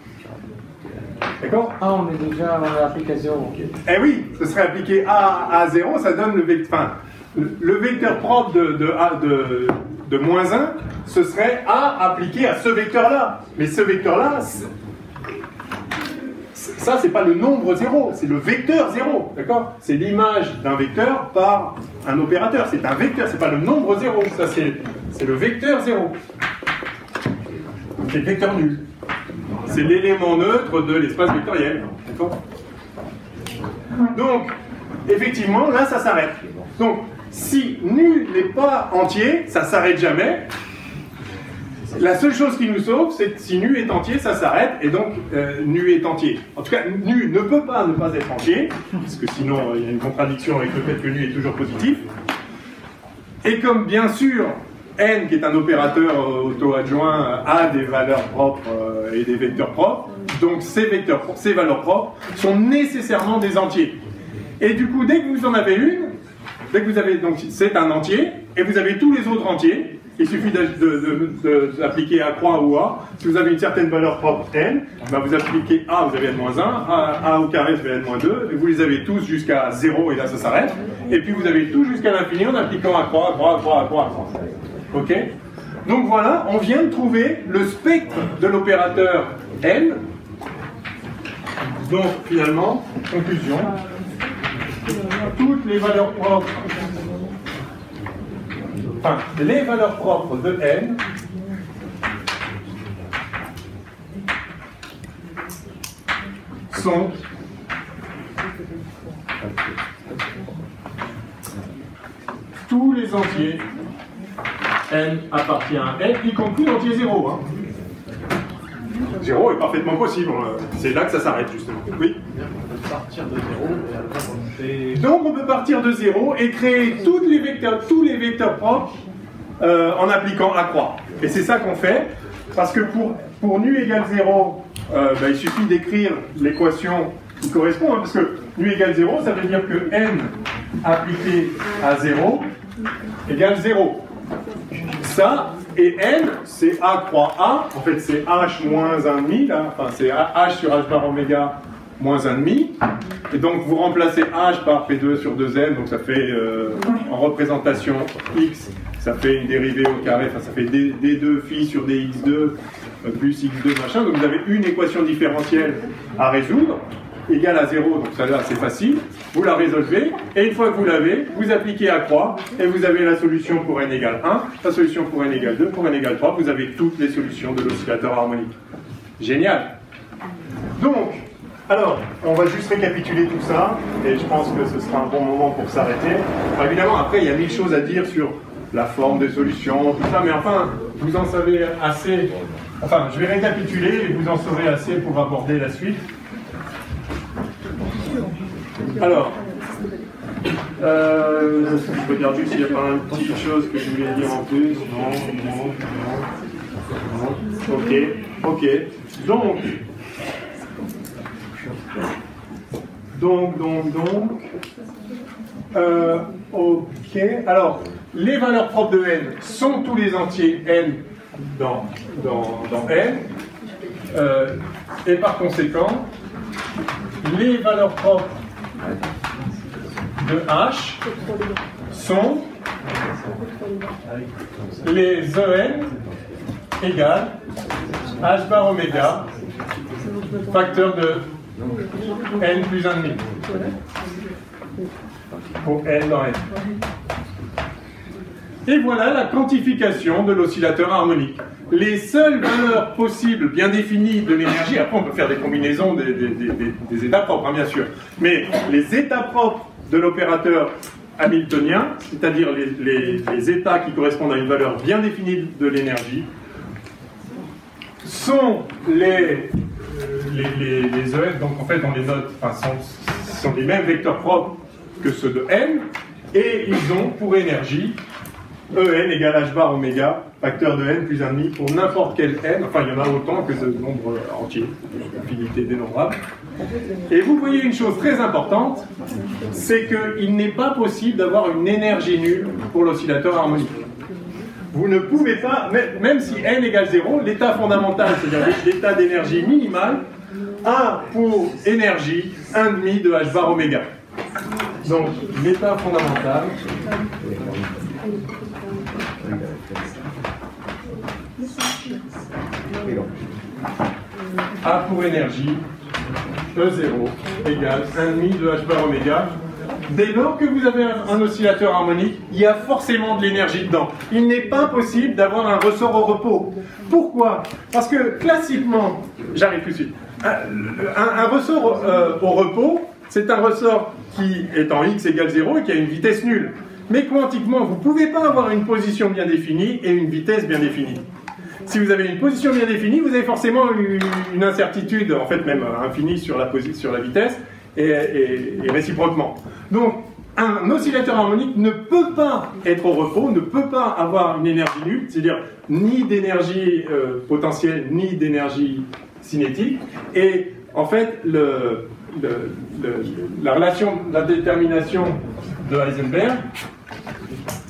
d'accord? Ah, on est déjà à applique à 0. Eh oui, ce serait appliqué A à 0, ça donne le vecteur. Enfin, le vecteur propre de moins 1, ce serait A appliqué à ce vecteur-là. Mais ce vecteur-là, ça, c'est pas le nombre 0, c'est le vecteur 0, d'accord? C'est l'image d'un vecteur par un opérateur. C'est un vecteur, c'est pas le nombre 0. Ça, c'est le vecteur 0. C'est le vecteur nul. C'est l'élément neutre de l'espace vectoriel. D'accord? Donc, effectivement, là, ça s'arrête. Donc, si nu n'est pas entier, ça s'arrête jamais. La seule chose qui nous sauve, c'est que si nu est entier, ça s'arrête, et donc nu est entier. En tout cas, nu ne peut pas ne pas être entier, parce que sinon il y a une contradiction avec le fait que nu est toujours positif. Et comme bien sûr, n, qui est un opérateur auto-adjoint, a des valeurs propres et des vecteurs propres, donc ces valeurs propres sont nécessairement des entiers. Et du coup, dès que vous en avez une, dès que vous avez, donc c'est un entier, et vous avez tous les autres entiers, il suffit d'appliquer A croix ou A. Si vous avez une certaine valeur propre n, ben vous appliquez A, vous avez n-1, A au carré, vous avez n-2, et vous les avez tous jusqu'à 0, et là ça s'arrête. Et puis vous avez tout jusqu'à l'infini en appliquant A croix, A croix, A croix, A croix, A croix. Ok? Donc voilà, on vient de trouver le spectre de l'opérateur n. Donc finalement, conclusion, toutes les valeurs propres, enfin, les valeurs propres de n sont tous les entiers. N appartient à n, y compris l'entier 0. Hein. 0 est parfaitement possible. C'est là que ça s'arrête, justement. Oui. On peut partir de 0 et alors donc on peut partir de 0 et créer tous les vecteurs propres en appliquant A croix. Et c'est ça qu'on fait, parce que pour nu égale 0, il suffit d'écrire l'équation qui correspond, hein, parce que nu égale 0, ça veut dire que n appliqué à 0 égale 0. Ça, et n, c'est A croix A, en fait c'est h moins 1,5, là, enfin c'est h sur h bar oméga moins 1,5, et donc vous remplacez h par P2 sur 2m, donc ça fait, en représentation x, ça fait une dérivée au carré, enfin ça fait d2 phi sur dx2 plus x2 machin, donc vous avez une équation différentielle à résoudre, égale à 0, donc ça là c'est facile, vous la résolvez, et une fois que vous l'avez, vous appliquez A croix, et vous avez la solution pour n égale 1, la solution pour n égale 2, pour n égale 3, vous avez toutes les solutions de l'oscillateur harmonique. Génial. Donc, alors, on va juste récapituler tout ça, et je pense que ce sera un bon moment pour s'arrêter. Enfin, évidemment, après, il y a 1000 choses à dire sur la forme des solutions, tout ça, mais enfin, vous en savez assez. Enfin, je vais récapituler, et vous en saurez assez pour aborder la suite. Alors, je regarde juste s'il n'y a pas une petite chose que je voulais dire en plus. Non. Ok. Ok. Alors, les valeurs propres de n sont tous les entiers n dans n. Et par conséquent, les valeurs propres de H sont les En égale H bar oméga facteur de n plus 1,5 pour n dans n. Et voilà la quantification de l'oscillateur harmonique. Les seules valeurs possibles bien définies de l'énergie, après on peut faire des combinaisons des états propres, hein, bien sûr, mais les états propres de l'opérateur hamiltonien, c'est-à-dire les états qui correspondent à une valeur bien définie de l'énergie, sont les EF, donc en fait on les note, enfin, sont les mêmes vecteurs propres que ceux de n, et ils ont pour énergie En égale h bar oméga, facteur de n plus 1,5 pour n'importe quel n, enfin il y en a autant que de nombres entiers, infinité dénombrable. Et vous voyez une chose très importante, c'est qu'il n'est pas possible d'avoir une énergie nulle pour l'oscillateur harmonique. Vous ne pouvez pas, même si n égale 0, l'état fondamental, c'est-à-dire l'état d'énergie minimale, a pour énergie 1,5 de h bar oméga. Donc l'état fondamental a pour énergie E0 égale 1,5 de h bar oméga, dès lors que vous avez un oscillateur harmonique, il y a forcément de l'énergie dedans. Il n'est pas possible d'avoir un ressort au repos. Pourquoi? Parce que classiquement, j'arrive tout de suite, un ressort au repos, c'est un ressort qui est en x égale 0 et qui a une vitesse nulle. Mais quantiquement, vous ne pouvez pas avoir une position bien définie et une vitesse bien définie. Si vous avez une position bien définie, vous avez forcément une incertitude, en fait même infinie sur la vitesse et réciproquement. Donc, un oscillateur harmonique ne peut pas être au repos, ne peut pas avoir une énergie nulle, c'est-à-dire ni d'énergie potentielle, ni d'énergie cinétique. Et en fait, la relation, la détermination de Heisenberg,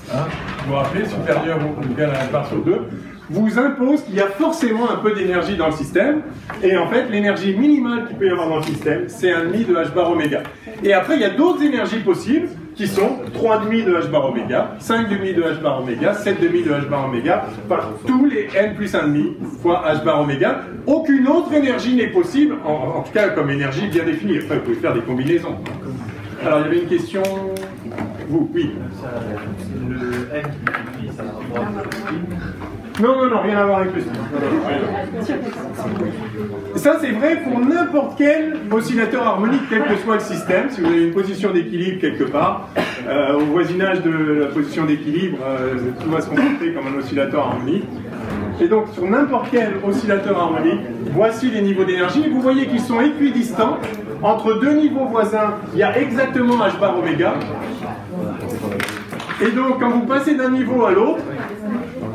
vous vous rappelez, supérieur ou égal à h bar sur 2, vous impose qu'il y a forcément un peu d'énergie dans le système, et en fait, l'énergie minimale qu'il peut y avoir dans le système, c'est 1,5 de h bar oméga. Et après, il y a d'autres énergies possibles, qui sont 3,5 de h bar oméga, 5,5 de h bar oméga, 7,5 de h bar oméga, enfin, tous les n plus 1,5 fois h bar oméga. Aucune autre énergie n'est possible, en tout cas comme énergie bien définie. Enfin, vous pouvez faire des combinaisons. Alors, il y avait une question... Vous, oui. Le n qui ça a rapport avec Non, rien à voir avec le speed. Ça, c'est vrai pour n'importe quel oscillateur harmonique, quel que soit le système. Si vous avez une position d'équilibre quelque part, au voisinage de la position d'équilibre, tout va se comporter comme un oscillateur harmonique. Et donc, sur n'importe quel oscillateur harmonique, voici les niveaux d'énergie. Vous voyez qu'ils sont équidistants. Entre deux niveaux voisins, il y a exactement h bar oméga. Et donc, quand vous passez d'un niveau à l'autre,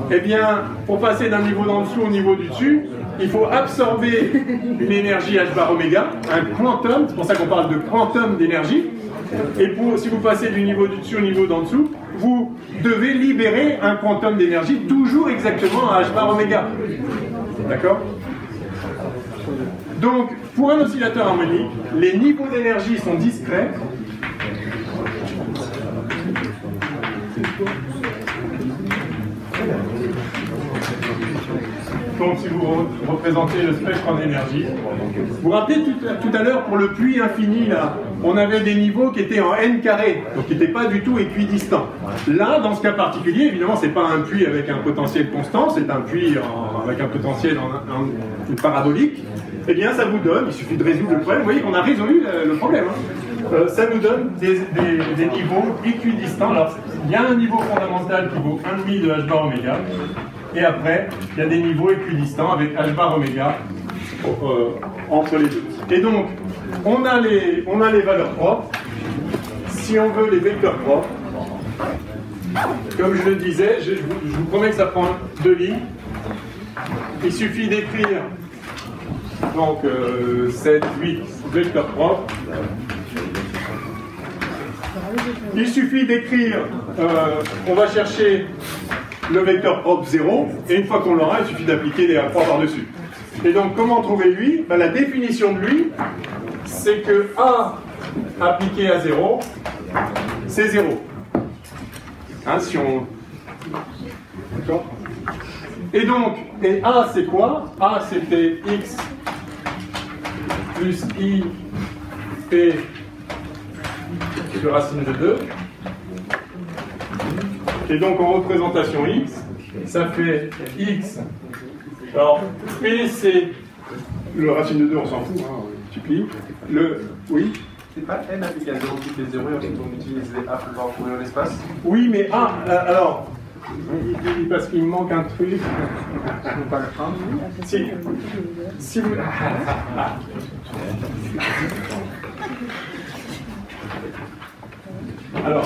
eh bien, pour passer d'un niveau d'en dessous au niveau du dessus, il faut absorber une énergie h bar oméga, un quantum, c'est pour ça qu'on parle de quantum d'énergie. Et si vous passez du niveau du dessus au niveau d'en dessous, vous devez libérer un quantum d'énergie toujours exactement à h bar oméga. D'accord? Donc, pour un oscillateur harmonique, les niveaux d'énergie sont discrets. Donc, si vous représentez le spectre en énergie, vous vous rappelez tout à l'heure pour le puits infini, là, on avait des niveaux qui étaient en n carré, donc qui n'étaient pas du tout équidistants. Là, dans ce cas particulier, évidemment, c'est pas un puits avec un potentiel constant, c'est un puits avec un potentiel en parabolique. Eh bien, ça vous donne, il suffit de résoudre le problème, vous voyez qu'on a résolu le problème. Ça nous donne des niveaux équidistants. Alors, il y a un niveau fondamental qui vaut 1,5 de h bar oméga. Et après, il y a des niveaux équidistants avec h bar oméga entre les deux. Et donc, on a les valeurs propres. Si on veut les vecteurs propres, comme je le disais, je vous promets que ça prend 2 lignes. Il suffit d'écrire donc 7, 8 vecteurs propres. Il suffit d'écrire, on va chercher le vecteur propre 0, et une fois qu'on l'aura, il suffit d'appliquer les A3 par-dessus. Et donc, comment trouver lui? Ben, la définition de lui, c'est que A appliqué à 0, c'est 0. Hein, si on... D'accord? Et donc, A c'est quoi? A c'était x plus I P sur racine de 2. Et donc en représentation x, ça fait x. Alors P c'est le racine de 2, on s'en fout, hein, on multiplie. Oui. C'est pas n appliqué à 0 qui fait 0 et ensuite on utilise les A pour pouvoir couvrir l'espace? Oui, mais A, alors, parce qu'il me manque un truc. Si vous... Alors...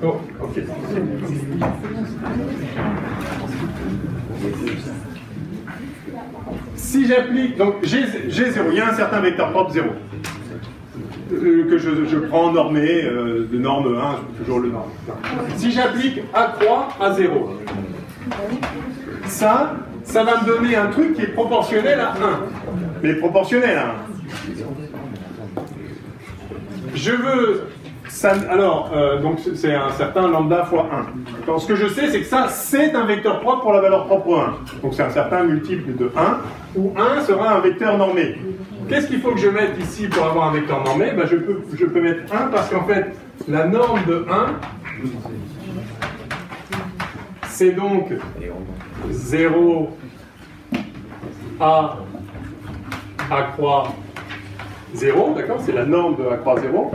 Oh, ok. Si j'applique, donc G0, il y a un certain vecteur propre 0, que je prends normé, de norme 1, je toujours le norme. Si j'applique A3 à 0, ça va me donner un truc qui est proportionnel à 1. Mais proportionnel à 1. Je veux... donc c'est un certain lambda fois 1. Donc ce que je sais, c'est que ça, c'est un vecteur propre pour la valeur propre 1. Donc c'est un certain multiple de 1, où 1 sera un vecteur normé. qu'est-ce qu'il faut que je mette ici pour avoir un vecteur normé? Ben, je peux mettre 1 parce qu'en fait, la norme de 1, c'est donc 0 A croix 0, d'accord? C'est la norme de A croix 0.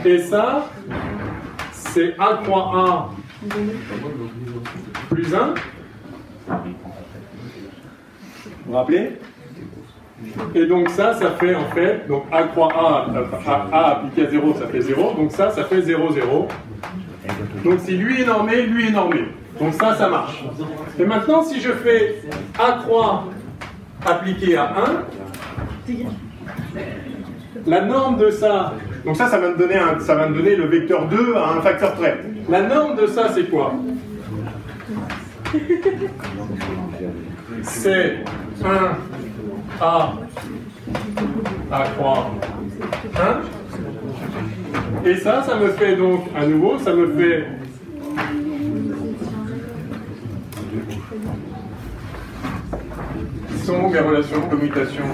Et ça, c'est A croix A plus 1. Vous vous rappelez? Et donc ça fait en fait, donc A croix A appliqué à 0, ça fait 0. Donc ça fait 0, 0. Donc si lui est normé, lui est normé. Donc ça marche. Et maintenant, si je fais A croix appliqué à 1, la norme de ça, donc ça va me donner le vecteur 2 à un facteur près. La norme de ça, c'est quoi? C'est 1 A croix 1. Et ça me fait donc, à nouveau, ça me fait sont mes relations de commutation.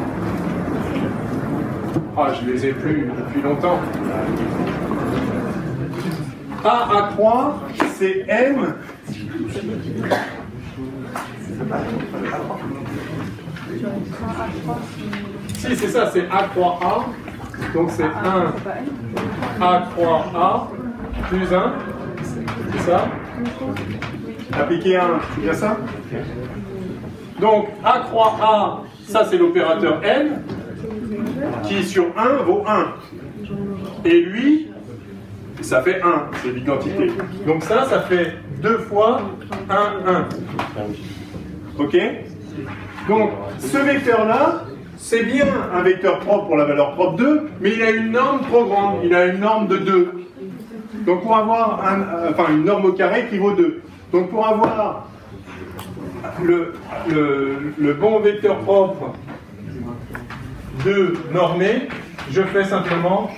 Ah, je les ai plus depuis longtemps. A croix, c'est M. Si, c'est ça, c'est A croix A. Donc c'est 1 A croix A plus 1. C'est ça? Appliquer 1, c'est bien ça? Donc A croix A, ça c'est l'opérateur N, qui sur 1 vaut 1. Et lui, ça fait 1, c'est l'identité. Donc ça fait 2 fois 1, 1. Ok? Donc ce vecteur-là, c'est bien un vecteur propre pour la valeur propre 2, mais il a une norme trop grande, il a une norme de 2. Donc pour avoir une norme au carré qui vaut 2. Donc pour avoir le bon vecteur propre 2 normé, je fais simplement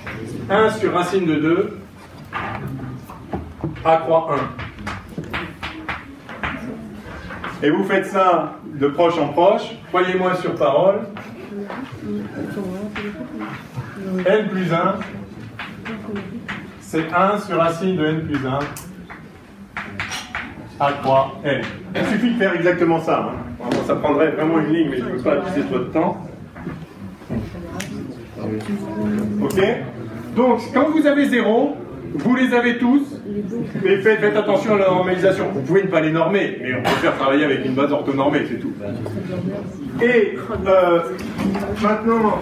1 sur racine de 2 A croix 1. Et vous faites ça de proche en proche, croyez-moi sur parole. N plus 1, c'est 1 sur racine de N plus 1. A croix N. Il suffit de faire exactement ça. Hein. Ça prendrait vraiment une ligne, mais je ne peux pas abuser de votre temps. Ok? Donc, quand vous avez 0, vous les avez tous, mais faites attention à la normalisation. Vous pouvez ne pas les normer, mais on peut faire travailler avec une base orthonormée, c'est tout. Et maintenant,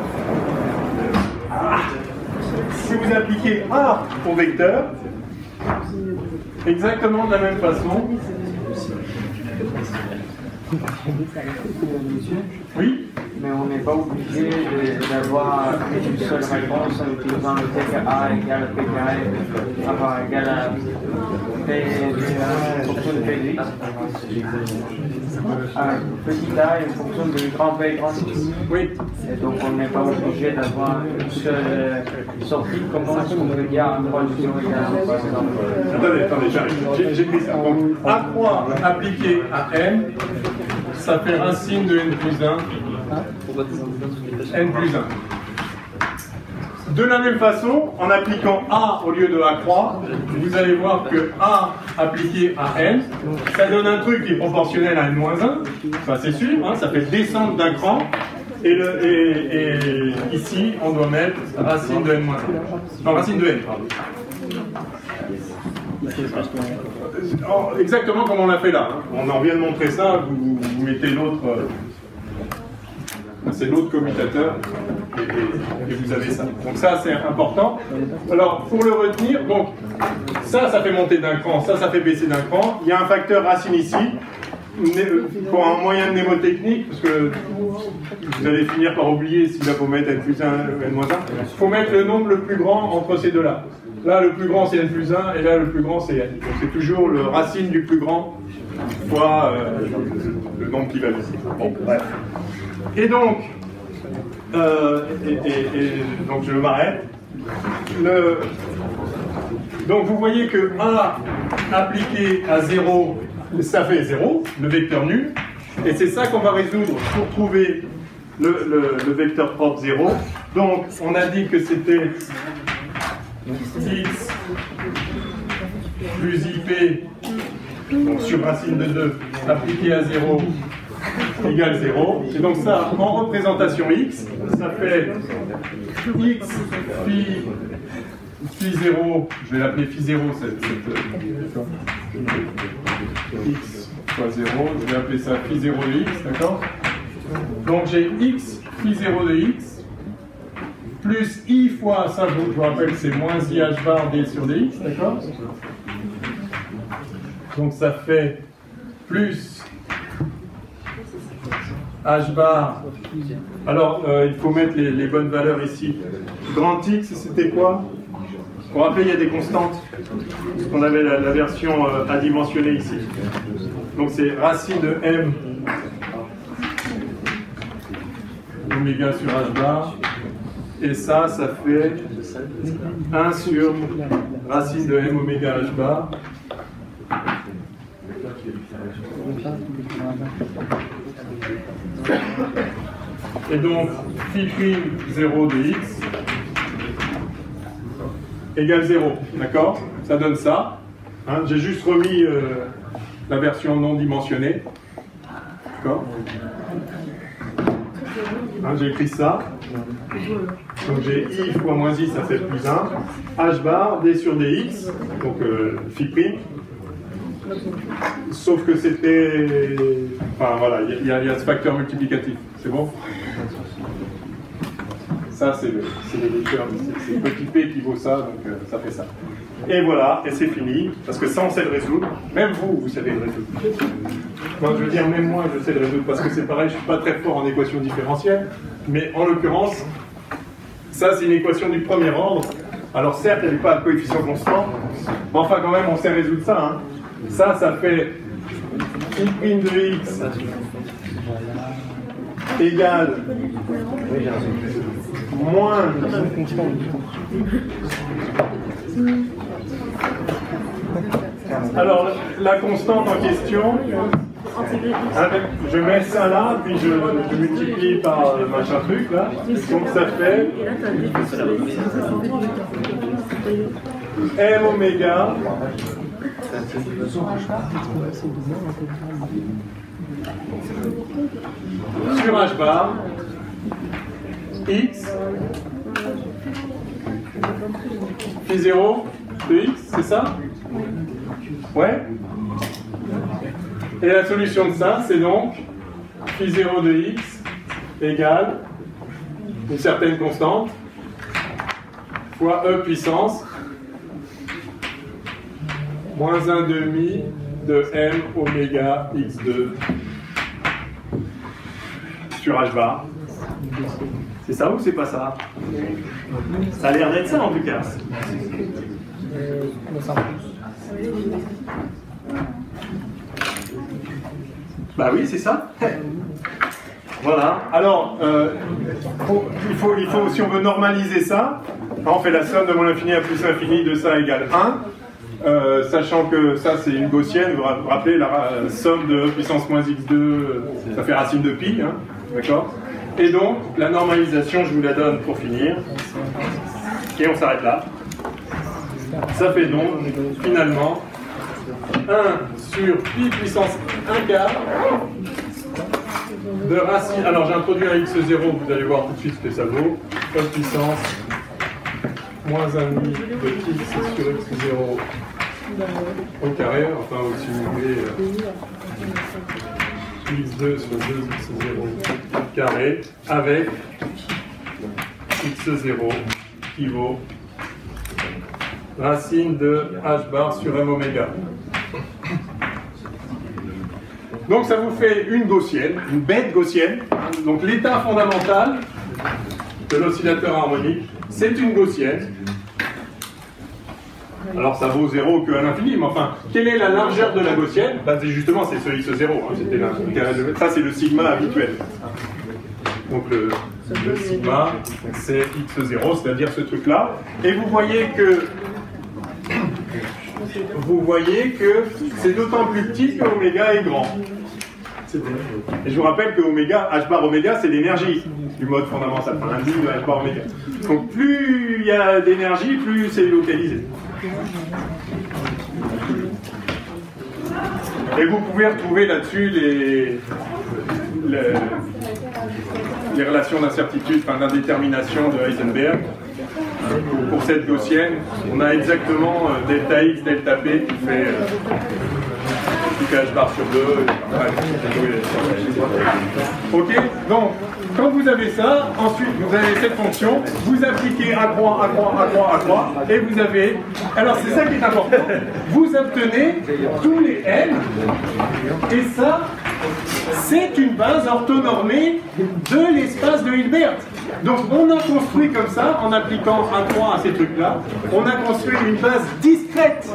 si vous appliquez A au vecteur, exactement de la même façon. Oui? Mais on n'est pas obligé d'avoir une seule réponse en utilisant le T que A égale P carré, avoir égal à P en fonction de P de X. Petit a est en fonction de grand P et grand X. Oui. Et donc on n'est pas obligé d'avoir une seule sortie de comment est-ce qu'on peut dire un production égale, par exemple. Attendez, j'arrive. J'ai pris ça. Donc, A croix appliqué à N, ça fait racine de N plus 1. N plus 1. De la même façon, en appliquant A au lieu de A croix, vous allez voir que A appliqué à N, ça donne un truc qui est proportionnel à N-1, ça c'est sûr, hein, ça fait descendre d'un cran, et ici on doit mettre racine de N-1. Enfin, racine de N, pardon. Exactement comme on l'a fait là. Hein. On en vient de montrer ça, vous mettez l'autre. C'est l'autre commutateur et vous avez ça. Donc ça c'est important. Alors pour le retenir, donc ça fait monter d'un cran, ça fait baisser d'un cran. Il y a un facteur racine ici pour un moyen mnémotechnique, parce que vous allez finir par oublier s'il faut mettre N plus 1 N-1. Il faut mettre le nombre le plus grand entre ces deux-là. Là le plus grand c'est N plus 1 et là le plus grand c'est N. Donc c'est toujours le racine du plus grand fois le nombre qui va ici. Bon, bref. Et donc, donc je m'arrête. Donc vous voyez que A appliqué à 0, ça fait 0, le vecteur nul, et c'est ça qu'on va résoudre pour trouver le vecteur propre 0. Donc, on a dit que c'était x plus ip, donc sur racine de 2, appliqué à 0, égale 0. Et donc ça, en représentation x, ça fait x phi 0, je vais l'appeler phi 0, x fois 0, je vais appeler ça phi 0 de x, d'accord? Donc j'ai x phi 0 de x, plus i fois, ça je vous rappelle, c'est moins i h bar d sur dx, d'accord? Donc ça fait plus h bar. Alors il faut mettre les bonnes valeurs ici. Grand x, c'était quoi? Pour rappeler, il y a des constantes. On avait la version adimensionnée ici. Donc c'est racine de m oméga sur h bar. Et ça fait 1 sur racine de m oméga h bar. Et donc, phi prime 0 de x égale 0, d'accord? Ça donne ça. Hein, j'ai juste remis la version non dimensionnée. D'accord? Hein, j'ai écrit ça. Donc j'ai i fois moins i, ça fait plus 1. H bar, d sur dx, donc phi prime. Sauf que c'était... Enfin voilà, il y a ce facteur multiplicatif. C'est bon? Ça, c'est le vecteur, c'est le petit p qui vaut ça, donc ça fait ça. Et voilà, et c'est fini, parce que ça, on sait le résoudre. Même vous savez le résoudre. Enfin, je veux dire, même moi, je sais le résoudre, parce que c'est pareil, je ne suis pas très fort en équation différentielle, mais en l'occurrence, ça, c'est une équation du premier ordre. Alors certes, elle n'est pas à coefficient constant, mais enfin, quand même, on sait résoudre ça. Hein. Ça fait i' de x égale moins alors la constante en question, je mets ça là, puis je multiplie par machin truc là, donc ça fait m oméga sur h bar x phi 0 de x, c'est ça? Ouais. Et la solution de ça, c'est donc phi 0 de x égale une certaine constante fois e puissance moins 1 demi de m oméga x2 sur h bar. C'est ça ou c'est pas ça? Ça a l'air d'être ça en tout cas. Bah oui, c'est ça. Voilà. Alors, il faut, si on veut normaliser ça, on fait la somme de moins l'infini à plus l'infini de ça égale 1. Sachant que ça c'est une gaussienne, vous vous rappelez la somme de e puissance moins x2, ça fait racine de pi, hein, d'accord? Et donc, la normalisation, je vous la donne pour finir. Et on s'arrête là. Ça fait donc, finalement, 1 sur pi puissance 1 quart de racine. Alors, j'ai introduit un x0, vous allez voir tout de suite ce que ça vaut. E puissance moins 1,5 de x sur x0 au carré, enfin, au simulé x2 sur 2x0 carré avec x0 qui vaut racine de h bar sur m oméga. Donc ça vous fait une gaussienne, une bête gaussienne. Donc l'état fondamental de l'oscillateur harmonique, c'est une gaussienne. Alors ça vaut 0 qu'à l'infini, mais enfin, quelle est la largeur de la gaussienne? Ben, justement, c'est ce x0, hein, ça c'est le sigma habituel. Donc le sigma, c'est x0, c'est-à-dire ce truc-là. Et vous voyez que vous voyez que c'est d'autant plus petit que oméga est grand. Et je vous rappelle que oméga, h bar oméga, c'est l'énergie du mode fondamental, enfin l'indice de h bar oméga. Donc plus il y a d'énergie, plus c'est localisé. Et vous pouvez retrouver là-dessus les relations d'incertitude, enfin d'indétermination de Heisenberg. Pour cette gaussienne, on a exactement delta x, delta p qui fait h bar sur 2. Ok, donc quand vous avez ça, ensuite vous avez cette fonction, vous appliquez accroît, et vous avez, alors c'est ça qui est important, vous obtenez tous les n, et ça, c'est une base orthonormée de l'espace de Hilbert. Donc on a construit comme ça, en appliquant accroît à ces trucs-là, on a construit une base discrète,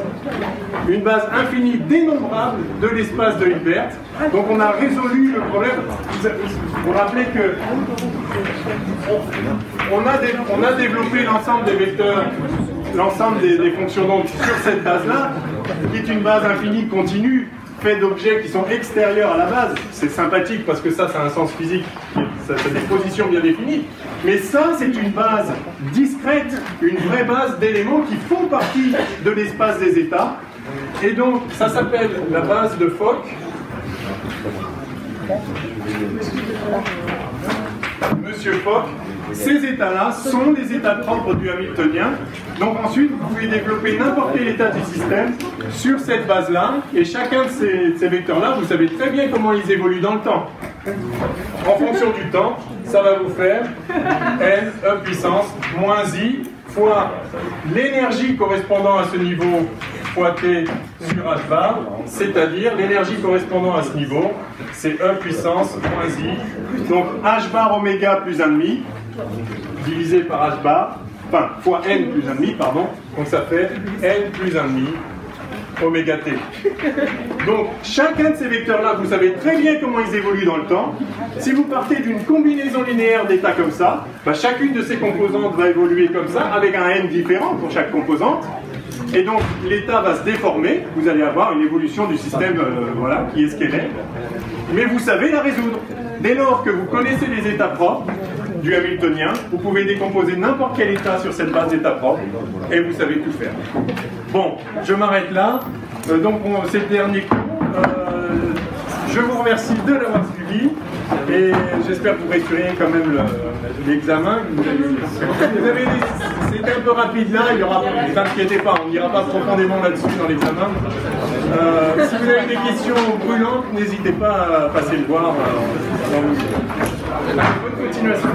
une base infinie dénombrable de l'espace de Hilbert. Donc on a résolu le problème. Vous vous rappelez que on a développé l'ensemble des vecteurs, l'ensemble des fonctions d'onde sur cette base-là, qui est une base infinie continue, faite d'objets qui sont extérieurs à la base. C'est sympathique parce que ça a un sens physique, ça a des positions bien définies. Mais ça, c'est une base discrète, une vraie base d'éléments qui font partie de l'espace des états. Et donc, ça s'appelle la base de Fock. Monsieur Fock, ces états-là sont les états propres du Hamiltonien. Donc ensuite, vous pouvez développer n'importe quel état du système sur cette base-là. Et chacun de ces vecteurs-là, vous savez très bien comment ils évoluent dans le temps. En fonction du temps, ça va vous faire n, e puissance, moins i, fois l'énergie correspondant à ce niveau fois t sur h bar, c'est-à-dire l'énergie correspondant à ce niveau, c'est e puissance moins i, donc h bar oméga plus 1,5, divisé par h bar, enfin, fois n plus 1,5, pardon, donc ça fait n plus 1,5 oméga t. Donc, chacun de ces vecteurs-là, vous savez très bien comment ils évoluent dans le temps. Si vous partez d'une combinaison linéaire d'états comme ça, bah, chacune de ces composantes va évoluer comme ça, avec un n différent pour chaque composante. Et donc, l'état va se déformer, vous allez avoir une évolution du système voilà, qui est ce qu'elle est. Mais vous savez la résoudre. Dès lors que vous connaissez les états propres du Hamiltonien, vous pouvez décomposer n'importe quel état sur cette base d'états propres, et vous savez tout faire. Bon, je m'arrête là. Donc, c'est le dernier cours. Je vous remercie de l'avoir suivi, et j'espère que vous réussirez quand même l'examen. C'était un peu rapide là, il y aura, ne vous inquiétez pas, on n'ira pas profondément là-dessus dans l'examen. Si vous avez des questions brûlantes, n'hésitez pas à passer le voir. Bonne continuation.